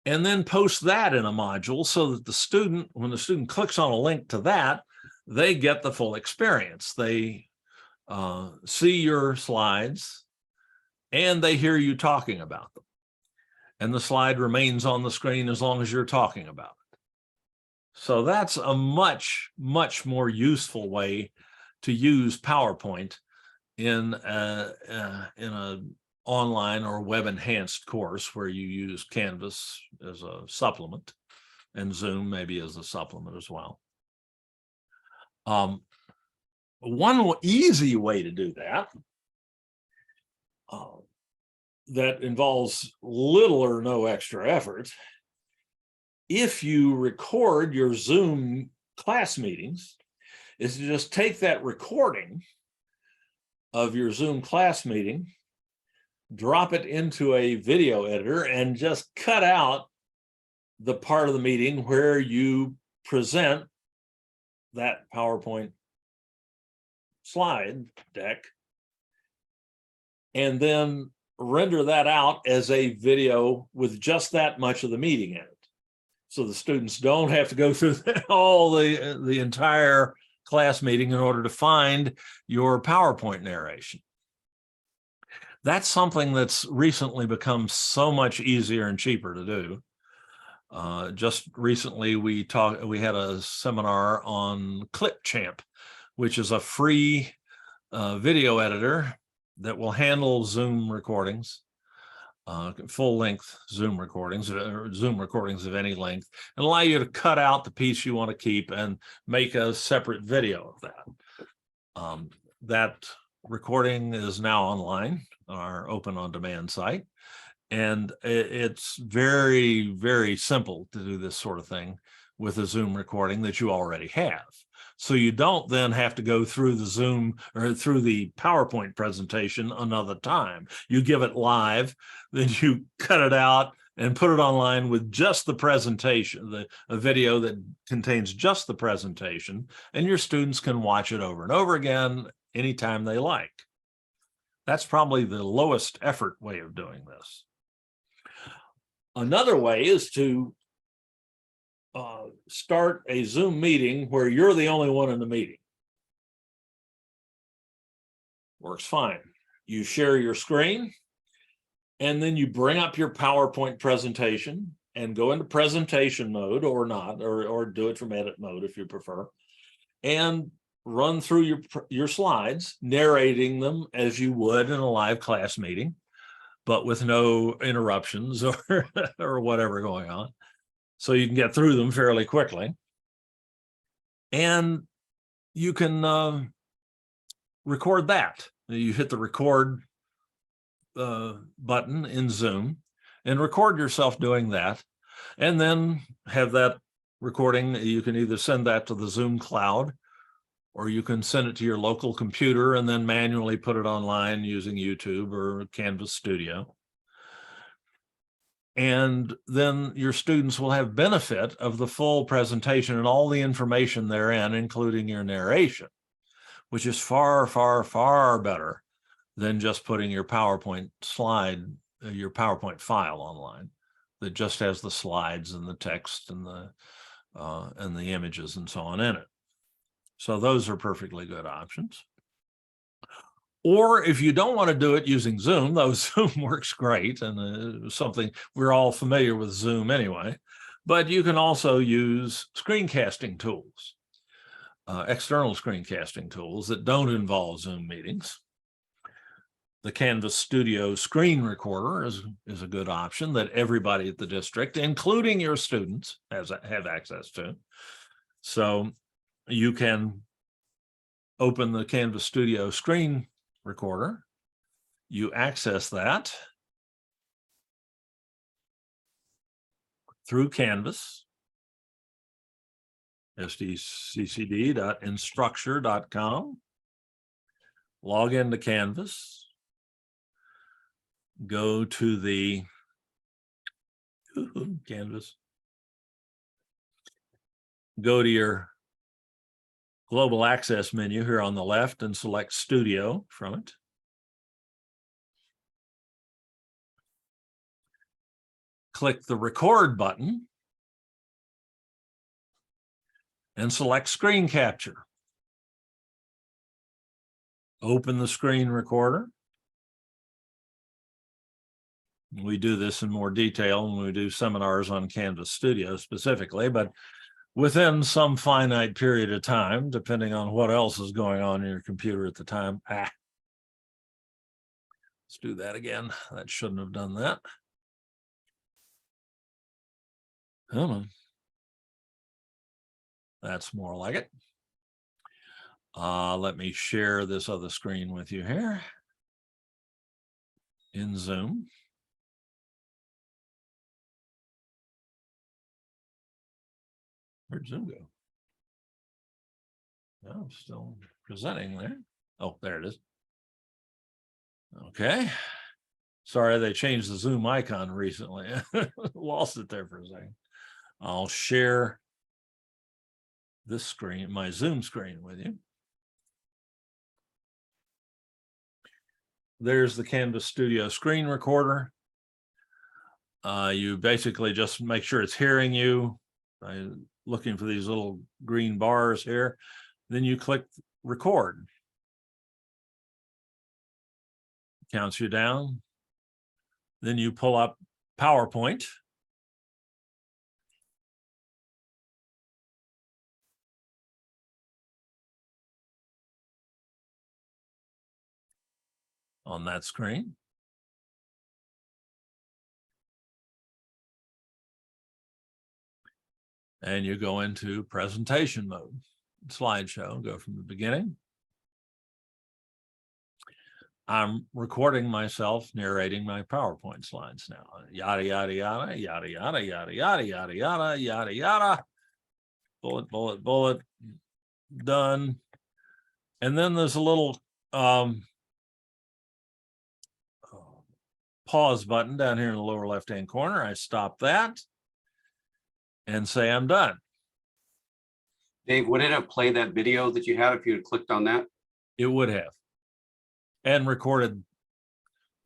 And then post that in a module so that the student, when the student clicks on a link to that, they get the full experience. They see your slides and they hear you talking about them. And the slide remains on the screen as long as you're talking about it. So that's a much, much more useful way to use PowerPoint in an online or web enhanced course where you use Canvas as a supplement and Zoom maybe as a supplement as well. One easy way to do that that involves little or no extra effort, if you record your Zoom class meetings, is to just take that recording of your Zoom class meeting, drop it into a video editor, and just cut out the part of the meeting where you present that PowerPoint slide deck, and then render that out as a video with just that much of the meeting in it. So the students don't have to go through all the entire class meeting in order to find your PowerPoint narration. That's something that's recently become so much easier and cheaper to do. Just recently, we had a seminar on Clipchamp, which is a free video editor that will handle Zoom recordings, full-length Zoom recordings, or Zoom recordings of any length, and allow you to cut out the piece you want to keep and make a separate video of that. That recording is now online on our open on-demand site, and it's very, very simple to do this sort of thing with a Zoom recording that you already have. So you don't then have to go through the Zoom or through the PowerPoint presentation another time. You give it live, then you cut it out and put it online with just the presentation, a video that contains just the presentation, and your students can watch it over and over again anytime they like. That's probably the lowest effort way of doing this. Another way is to start a Zoom meeting where you're the only one in the meeting. Works fine. You share your screen, and then you bring up your PowerPoint presentation and go into presentation mode or not, or do it from edit mode if you prefer, and run through your slides, narrating them as you would in a live class meeting, but with no interruptions or whatever going on. So you can get through them fairly quickly. And you can record that. You hit the record button in Zoom and record yourself doing that, and then have that recording. You can either send that to the Zoom cloud, or you can send it to your local computer and then manually put it online using YouTube or Canvas Studio. And then your students will have benefit of the full presentation and all the information therein, including your narration, which is far, far, far better than just putting your PowerPoint slide, your PowerPoint file online that just has the slides and the text and the images and so on in it. So those are perfectly good options. Or if you don't want to do it using Zoom, though Zoom works great, and something we're all familiar with Zoom anyway, but you can also use screencasting tools, external screencasting tools that don't involve Zoom meetings. The Canvas Studio screen recorder is a good option that everybody at the district, including your students, have access to. So you can open the Canvas Studio screen recorder, you access that through Canvas, sdccd.instructure.com, log into Canvas, go to the Canvas, go to your global access menu here on the left and select Studio from it. Click the record button and select screen capture. Open the screen recorder. We do this in more detail when we do seminars on Canvas Studio specifically, but within some finite period of time, depending on what else is going on in your computer at the time. Let's do that again. That shouldn't have done that. Hold on. That's more like it. Let me share this other screen with you here in Zoom. Where'd Zoom go? No, I'm still presenting there. Oh, there it is. Okay. Sorry, they changed the Zoom icon recently. Lost it there for a second. I'll share this screen, my Zoom screen with you. There's the Canvas Studio screen recorder. You basically just make sure it's hearing you by looking for these little green bars here. Then you click record. Counts you down. Then you pull up PowerPoint. On that screen. And you go into presentation mode, slideshow, go from the beginning. I'm recording myself narrating my PowerPoint slides now. Yada, yada, yada, yada, yada, yada, yada, yada, yada, yada, yada. Bullet, bullet, bullet. Done. And then there's a little pause button down here in the lower left-hand corner. I stop that and say I'm done. Dave, would it have played that video that you had if you had clicked on that? It would have. And recorded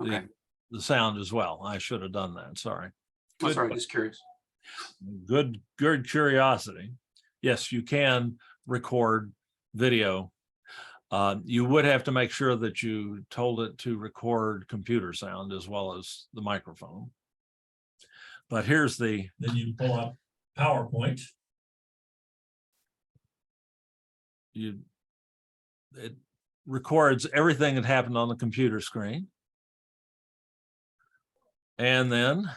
Okay. the sound as well. I should have done that. Sorry. That's all right. Just curious. Good curiosity. Yes, you can record video. You would have to make sure that you told it to record computer sound as well as the microphone. But here's then you pull up PowerPoint. It records everything that happened on the computer screen. And then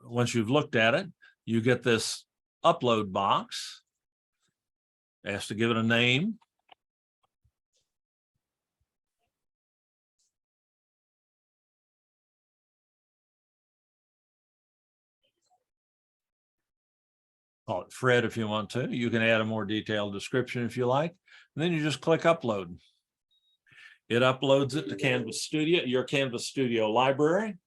once you've looked at it, you get this upload box. Asked to give it a name. Call it Fred if you want to. You can add a more detailed description if you like. And then you just click upload. It uploads it to Canvas Studio, your Canvas Studio library.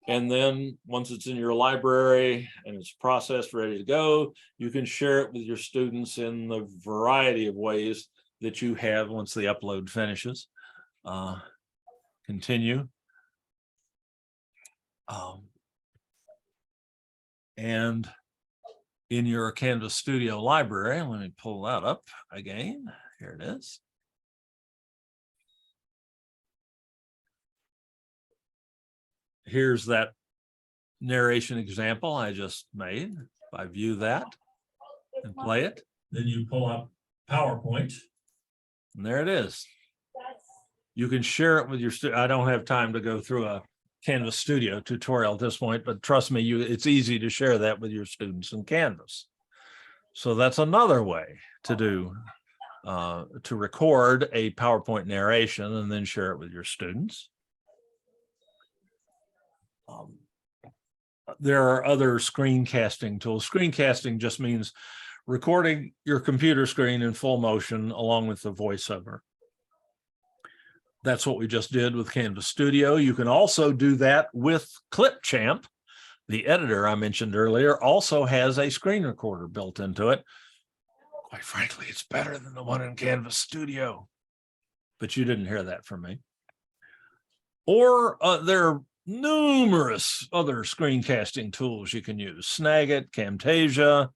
And then once it's in your library and it's processed, ready to go, you can share it with your students in the variety of ways that you have once the upload finishes. Continue. And in your Canvas Studio library, let me pull that up again. Here it is. Here's that narration example I just made. If I view that and play it, then you pull up PowerPoint. And there it is. You can share it with your students. I don't have time to go through a Canvas Studio tutorial at this point, but trust me, it's easy to share that with your students in Canvas. So that's another way to do, to record a PowerPoint narration and then share it with your students. There are other screencasting tools. Screencasting just means recording your computer screen in full motion along with the voiceover. That's what we just did with Canvas Studio. You can also do that with Clipchamp. The editor I mentioned earlier also has a screen recorder built into it. Quite frankly, it's better than the one in Canvas Studio, but you didn't hear that from me. Or there are numerous other screencasting tools you can use. Snagit, Camtasia,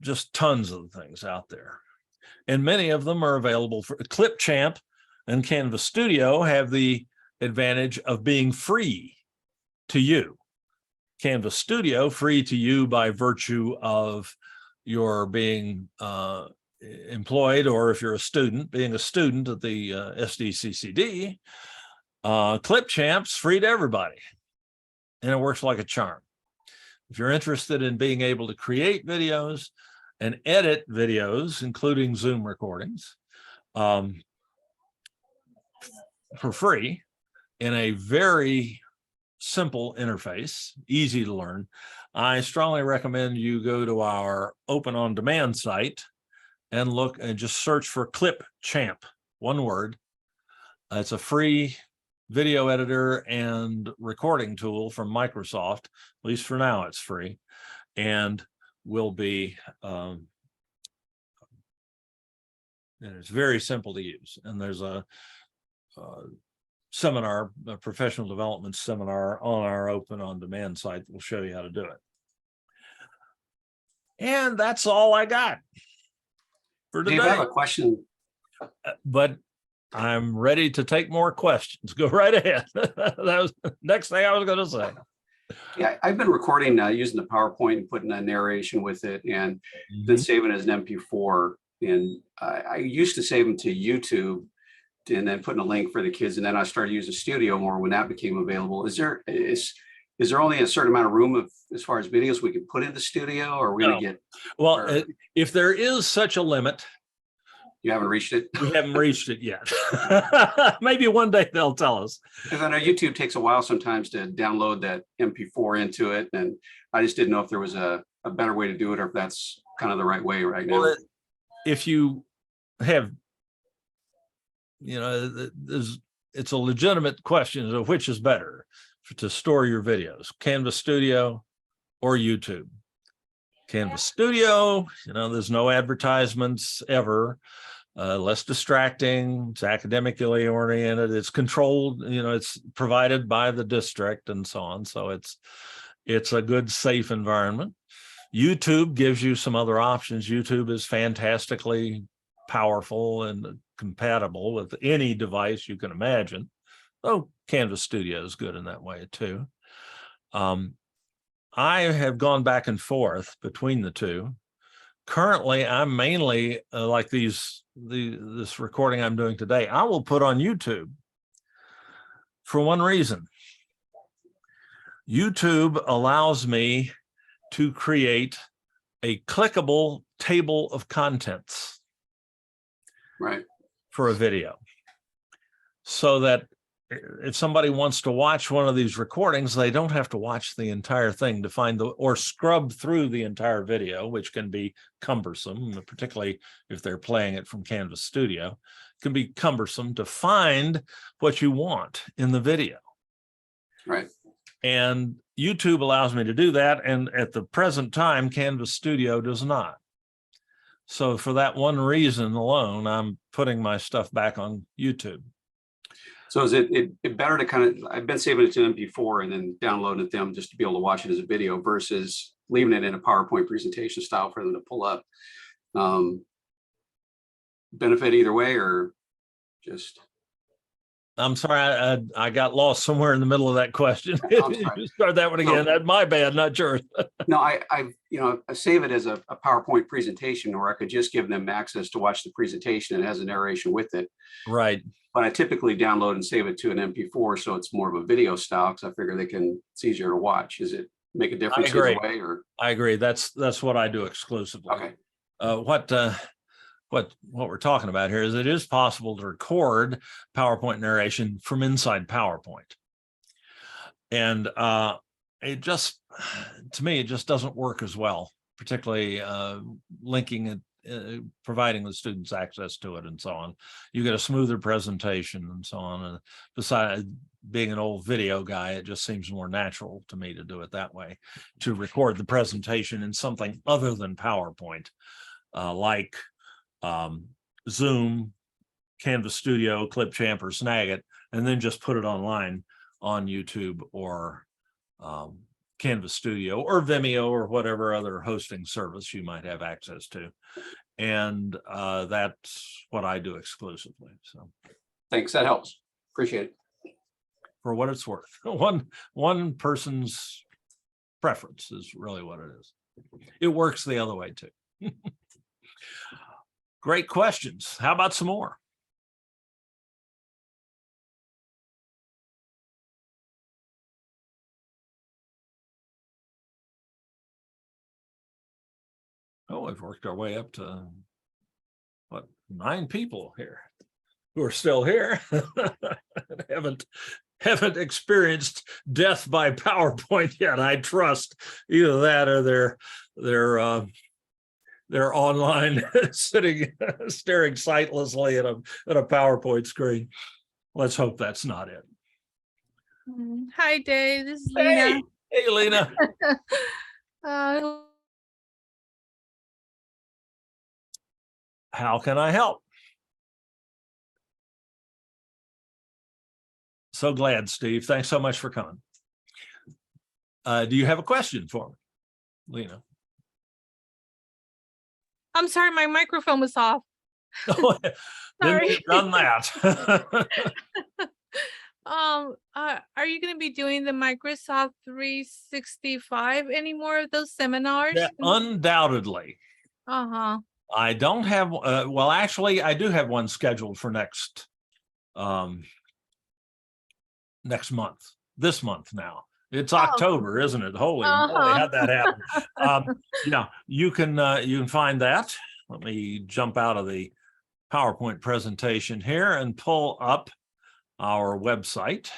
just tons of things out there. And many of them are available for Clipchamp, and Canvas Studio have the advantage of being free to you. Canvas Studio free to you by virtue of your being employed, or if you're a student, being a student at the SDCCD. Clipchamp's free to everybody, and it works like a charm. If you're interested in being able to create videos and edit videos, including Zoom recordings, for free in a very simple interface, easy to learn, I strongly recommend you go to our Open On Demand site and look and just search for Clipchamp, one word. It's a free video editor and recording tool from Microsoft. At least for now, it's free, and will be, and it's very simple to use. And there's a seminar, a professional development seminar on our Open On Demand site that will show you how to do it. And that's all I got for today. Dave, I have a question. But I'm ready to take more questions. Go right ahead. That was the next thing I was going to say. Yeah, I've been recording using the PowerPoint and putting a narration with it, and then saving it as an MP4. And I used to save them to YouTube and then putting a link for the kids. And then I started using Studio more when that became available. Is there only a certain amount of room as far as videos we can put in the Studio, or are we going to get? Well, if there is such a limit, you haven't reached it? We haven't reached it yet. Maybe one day they'll tell us. Because I know YouTube takes a while sometimes to download that MP4 into it. And I just didn't know if there was a a better way to do it, or if that's kind of the right way right now. Well, if you have, it's a legitimate question of which is better to store your videos, Canvas Studio or YouTube. Canvas Studio, there's no advertisements ever, less distracting, it's academically oriented, it's controlled, it's provided by the district and so on. So it's a good, safe environment. YouTube gives you some other options. YouTube is fantastically powerful and compatible with any device you can imagine. Oh, Canvas Studio is good in that way too. I have gone back and forth between the two. Currently, I'm mainly like this recording I'm doing today, I will put on YouTube for one reason. YouTube allows me to create a clickable table of contents, right, for a video, so that if somebody wants to watch one of these recordings, they don't have to watch the entire thing to find or scrub through the entire video, which can be cumbersome, particularly if they're playing it from Canvas Studio. It can be cumbersome to find what you want in the video. Right. And YouTube allows me to do that. And at the present time, Canvas Studio does not. So for that one reason alone, I'm putting my stuff back on YouTube. So is it better to I've been saving it to MP4 and then downloading it them just to be able to watch it as a video versus leaving it in a PowerPoint presentation style for them to pull up. Benefit either way, or just? I'm sorry, I got lost somewhere in the middle of that question. Start that one again. That's my bad, not yours. No, I save it as a PowerPoint presentation, or I could just give them access to watch the presentation. It has a narration with it. Right. But I typically download and save it to an MP4, so it's more of a video style, because I figure it's easier to watch. Is it make a difference either way? Or I agree. That's what I do exclusively. Okay. What we're talking about here is it is possible to record PowerPoint narration from inside PowerPoint. And it just, to me, it just doesn't work as well, particularly linking it, providing the students access to it and so on. You get a smoother presentation and so on. And besides being an old video guy, it just seems more natural to me to do it that way, to record the presentation in something other than PowerPoint, like Zoom, Canvas Studio, Clipchamp, or Snagit, and then just put it online on YouTube or Canvas Studio or Vimeo or whatever other hosting service you might have access to. And that's what I do exclusively. So thanks, that helps. Appreciate it. For what it's worth. One person's preference is really what it is. It works the other way too. Great questions. How about some more? Oh, we've worked our way up to, what, 9 people here who are still here. haven't experienced death by PowerPoint yet. I trust either that or they're online sitting staring sightlessly at a PowerPoint screen. Let's hope that's not it. Hi, Dave. This is Lena. Hey, Lena. How can I help? So glad, Steve. Thanks so much for coming. Do you have a question for me, Lena? I'm sorry, my microphone was off. Oh, didn't done that. Are you going to be doing the Microsoft 365 anymore of those seminars? Yeah, undoubtedly. I don't have, well, actually, I do have one scheduled for next month, this month now. It's October, isn't it? Holy moly, how'd that happen? Yeah, you can find that. Let me jump out of the PowerPoint presentation here and pull up our website.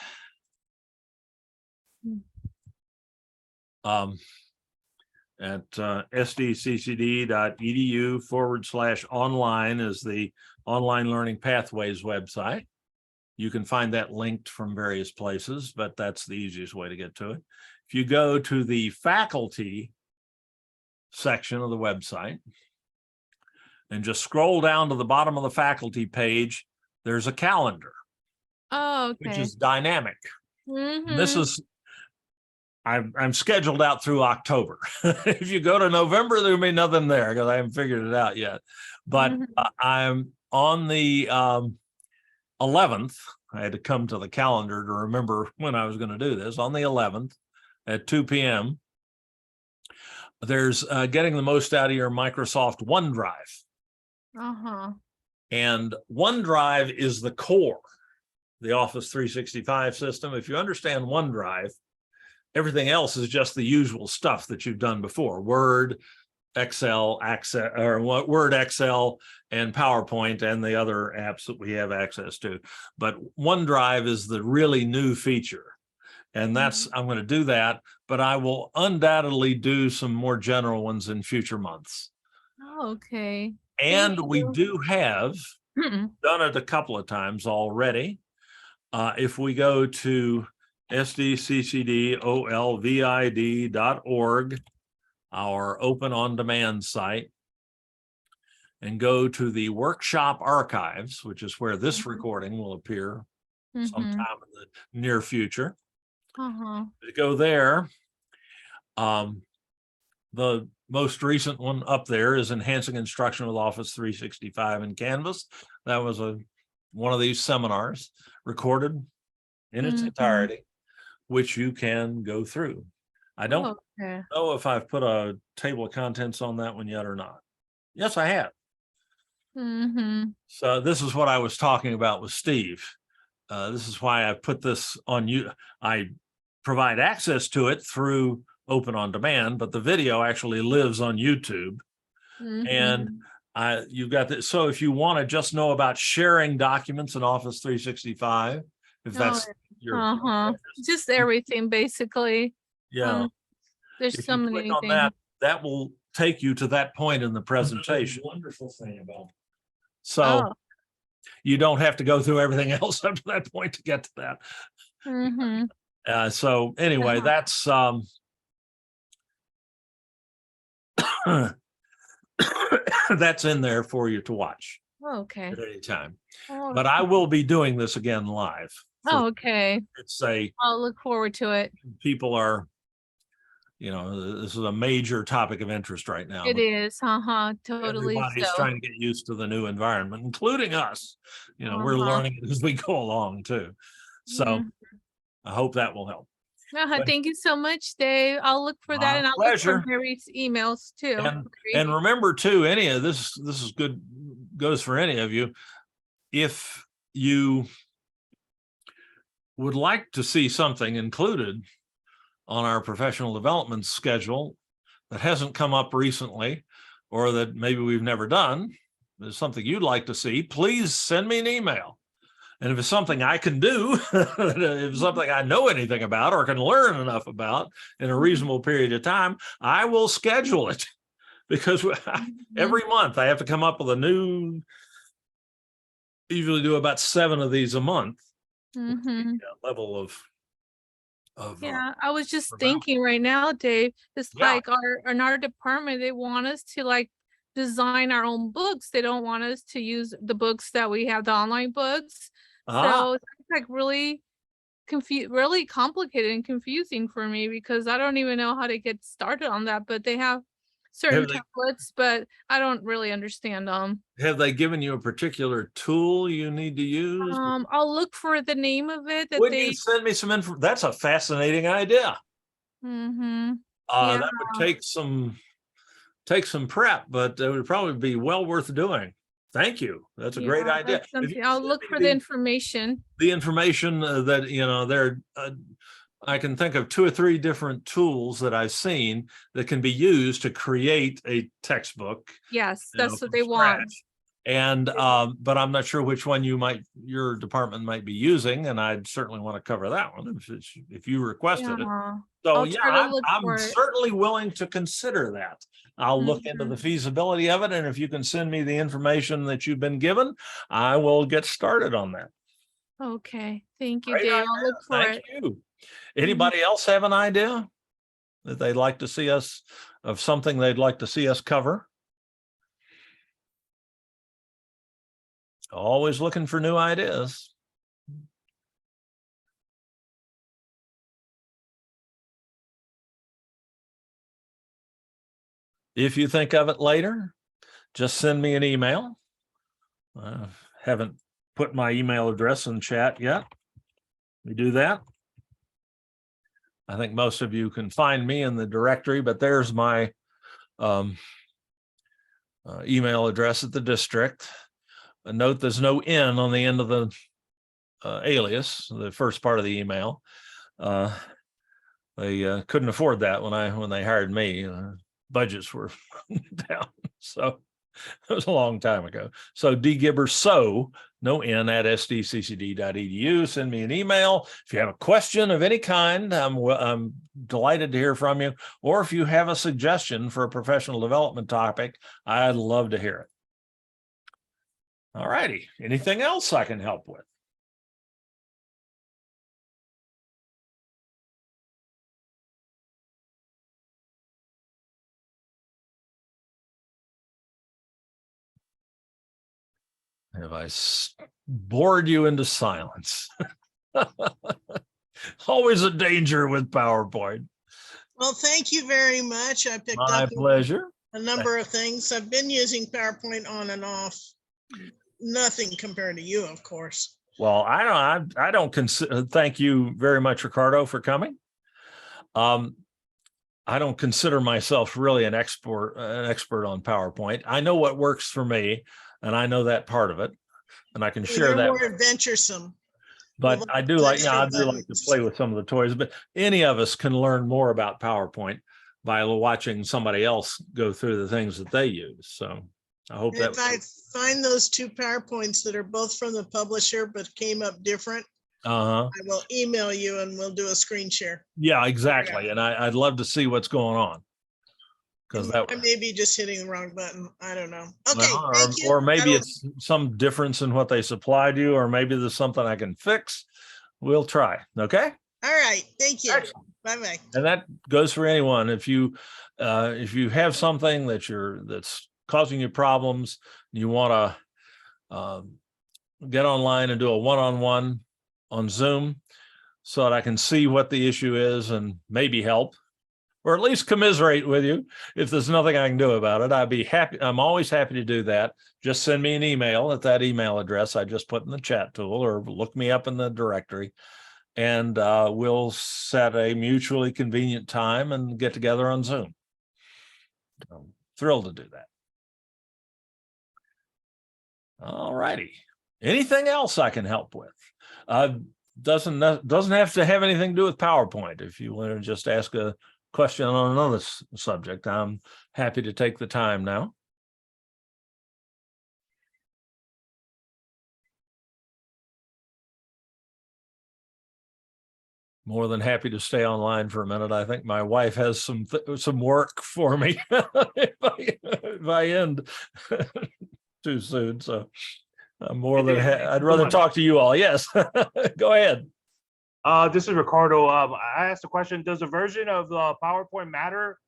at sdccd.edu/online is the Online Learning Pathways website. You can find that linked from various places, but that's the easiest way to get to it. If you go to the faculty section of the website and just scroll down to the bottom of the faculty page, there's a calendar. Oh, okay. Which is dynamic. This Mhm. is, I'm scheduled out through October. If you go to November, there'll be nothing there because I haven't figured it out yet. But I'm on the 11th. I had to come to the calendar to remember when I was going to do this. On the 11th at 2 p.m. There's getting the most out of your Microsoft OneDrive. And OneDrive is the core, the Office 365 system. If you understand OneDrive, everything else is just the usual stuff that you've done before: Word, Excel, Word, Excel, and PowerPoint, and the other apps that we have access to. But OneDrive is the really new feature. And that's, I'm going to do that, but I will undoubtedly do some more general ones in future months. Oh, okay. And Thank we you. do have done it a couple of times already. If we go to sdccdolvid.org, our open on-demand site, and go to the workshop archives, which is where this recording will appear sometime in the near future. Go there. The most recent one up there is Enhancing Instruction with Office 365 in Canvas. That was one of these seminars recorded in its entirety, which you can go through. I don't know if I've put a table of contents on that one yet or not. Yes, I have. So this is what I was talking about with Steve. This is why I put this on you. I provide access to it through Open on Demand, but the video actually lives on YouTube. And you've got this. So if you want to just know about sharing documents in Office 365, if that's your just everything basically. Yeah. There's If so you many click on things. that will take you to that point in the presentation. Wonderful thing about So you don't have to go through everything else up to that point to get to that. So anyway, that's that's in there for you to watch Okay. at any time. Oh, But I will be doing this again live. okay. It's I'll look forward to it. people are, this is a major topic of interest right now. It is. Totally. Everybody's So. trying to get used to the new environment, including us. We're learning it as we go along too. So I hope that will help. Thank you so much, Dave. I'll look for that, and I'll look for Mary's emails too. And remember too, any of this is good, goes for any of you. If you would like to see something included on our professional development schedule that hasn't come up recently, or that maybe we've never done, there's something you'd like to see, please send me an email. And if it's something I can do, if it's something I know anything about or can learn enough about in a reasonable period of time, I will schedule it. Because every month I have to come up with a new, usually do about 7 of these a month. Level of I was just thinking right now, Dave, it's like in our department, they want us to like design our own books. They don't want us to use the books that we have, the online books. So it's like really really complicated and confusing for me, because I don't even know how to get started on that. But they have certain templates, but I don't really understand them. Have they given you a particular tool you need to use? I'll look for the name of it. Would you send me some info? That's a fascinating idea. That would take some prep, but it would probably be well worth doing. Thank you. That's a great idea. I'll look for the information. The information that, I can think of 2 or 3 different tools that I've seen that can be used to create a textbook. Yes, that's what they want. And but I'm not sure which one your department might be using, and I'd certainly want to cover that one if you requested it. Yeah. So I'll yeah, try to look I'm for it. certainly willing to consider that. I'll look into the feasibility of it, and if you can send me the information that you've been given, I will get started on that. Okay. Thank you, Great Dave. idea. I'll look for Thank it. you. Anybody else have an idea that they'd like to see us of something they'd like to see us cover? Always looking for new ideas. If you think of it later, just send me an email. Haven't put my email address in chat yet. We do that. I think most of you can find me in the directory, but there's my email address at the district. Note there's no N on the end of the alias, the first part of the email. They couldn't afford that when they hired me. Budgets were down, so it was a long time ago. So dgibber, so no N at sdccd.edu. Send me an email if you have a question of any kind. I'm delighted to hear from you. Or if you have a suggestion for a professional development topic, I'd love to hear it. All righty. Anything else I can help with? Have I bored you into silence? Always a danger with PowerPoint. Well, thank you very much. I picked My up pleasure. a number of things. I've been using PowerPoint on and off. Nothing compared to you, of course. Well, I don't consider. Thank you very much, Ricardo, for coming. I don't consider myself really an expert on PowerPoint. I know what works for me, and I know that part of it, and I can share that. You're more adventuresome. But I do like, I do like to play with some of the toys. But any of us can learn more about PowerPoint by watching somebody else go through the things that they use. So I hope that. If I find those two PowerPoints that are both from the publisher but came up different, I will email you and we'll do a screen share. Yeah, exactly. And I'd love to see what's going on. Because that I may be just hitting the wrong button. I don't know. Okay, well, thank you. Or maybe it's some difference in what they supplied you, or maybe there's something I can fix. We'll try. Okay. All right. Thank you. Bye-bye. And that goes for anyone. If you have something that's causing you problems, you want to get online and do a one-on-one on Zoom so that I can see what the issue is and maybe help, or at least commiserate with you. If there's nothing I can do about it, I'd be happy. I'm always happy to do that. Just send me an email at that email address I just put in the chat tool, or look me up in the directory, and we'll set a mutually convenient time and get together on Zoom. I'm thrilled to do that. All righty. Anything else I can help with? Doesn't have to have anything to do with PowerPoint. If you want to just ask a question on another subject, I'm happy to take the time now. More than happy to stay online for a minute. I think my wife has some work for me if I end too soon. So I'm more than I'd rather talk to you all. Yes, go ahead. This is Ricardo. I asked a question. Does the version of the PowerPoint matter?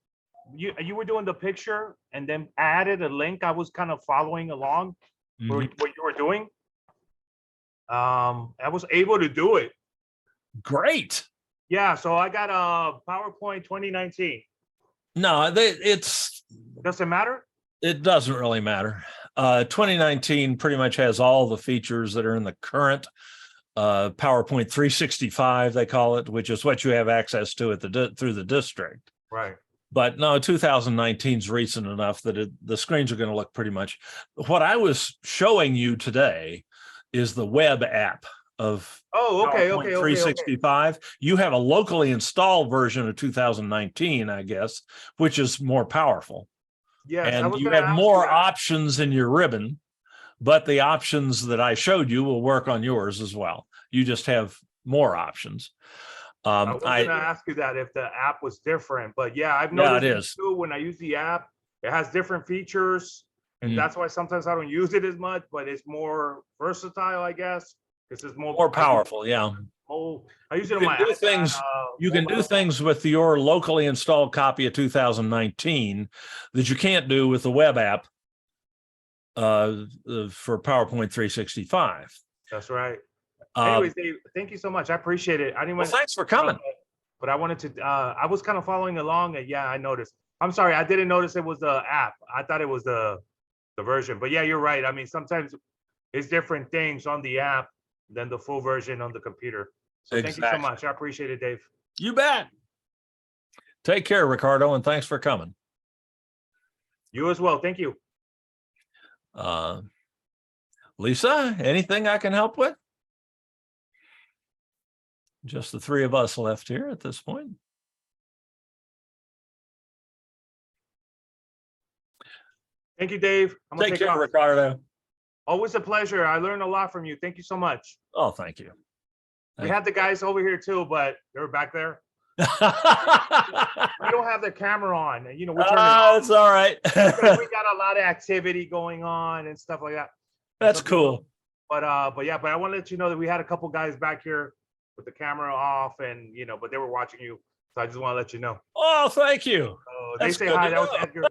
You were doing the picture and then added a link. I was kind of following along what you were doing. I was able to do it. Great. Yeah, so I got a PowerPoint 2019. No, Does it matter? It doesn't really matter. 2019 pretty much has all the features that are in the current PowerPoint 365, they call it, which is what you have access to at through the district. Right. But no, 2019 is recent enough that the screens are going to look pretty much. What I was showing you today is the web app of PowerPoint 365. Okay. You have a locally installed version of 2019, I guess, which is more powerful. Yes, and you have more options in your ribbon. but the options that I showed you will work on yours as well. You just have more options. I was gonna ask you that if the app was different, but yeah, I've Yeah, noticed it is. too, when I use the app, it has different features, and that's why sometimes I don't use it as much, but it's more versatile, I guess. This is more powerful, yeah. Oh, I use it You on can my do things. You can do mobile. things with your locally installed copy of 2019 that you can't do with the web app for PowerPoint 365. That's right. Anyways, Dave, thank you so much. I appreciate it. I didn't Well, want thanks for coming. but I wanted to. I was kind of following along, and yeah, I noticed. I'm sorry, I didn't notice it was the app. I thought it was the version. But yeah, you're right. I mean, sometimes it's different things on the app than the full version on the computer. So thank you so much. I appreciate it, Dave. You bet. Take care, Ricardo, and thanks for coming. You as well. Thank you. Lisa, anything I can help with? Just the three of us left here at this point. Thank you, Dave. I'm gonna Take care, Ricardo. Always a pleasure. I learned a lot from you. Thank you so much. Oh, thank you. We had the guys over here too, but they were back there. We don't have the camera on. You know, we're turning it's all right. we got a lot of activity going on and stuff like that. That's cool. But yeah, but I want to let you know that we had a couple guys back here with the camera off, and you know, but they were watching you. So I just want to let you know. Oh, thank you. They say hi. That was Edgar.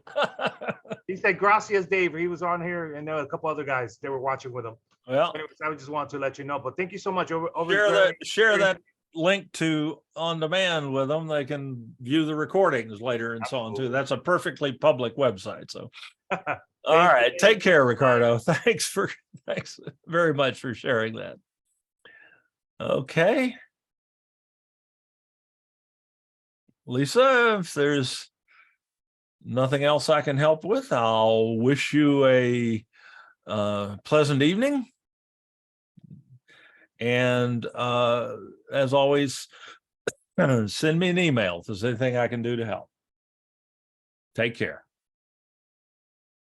He said gracias, Dave. He was on here, and there were a couple other guys. They were watching with him. Well, anyways, I just wanted to let you know. But thank you so much. Share that link to on demand with them. They can view the recordings later and so on too. That's a perfectly public website. So, all right, take care, Ricardo. Thanks very much for sharing that. Okay. Lisa, if there's nothing else I can help with, I'll wish you a pleasant evening. And as always, send me an email if there's anything I can do to help. Take care.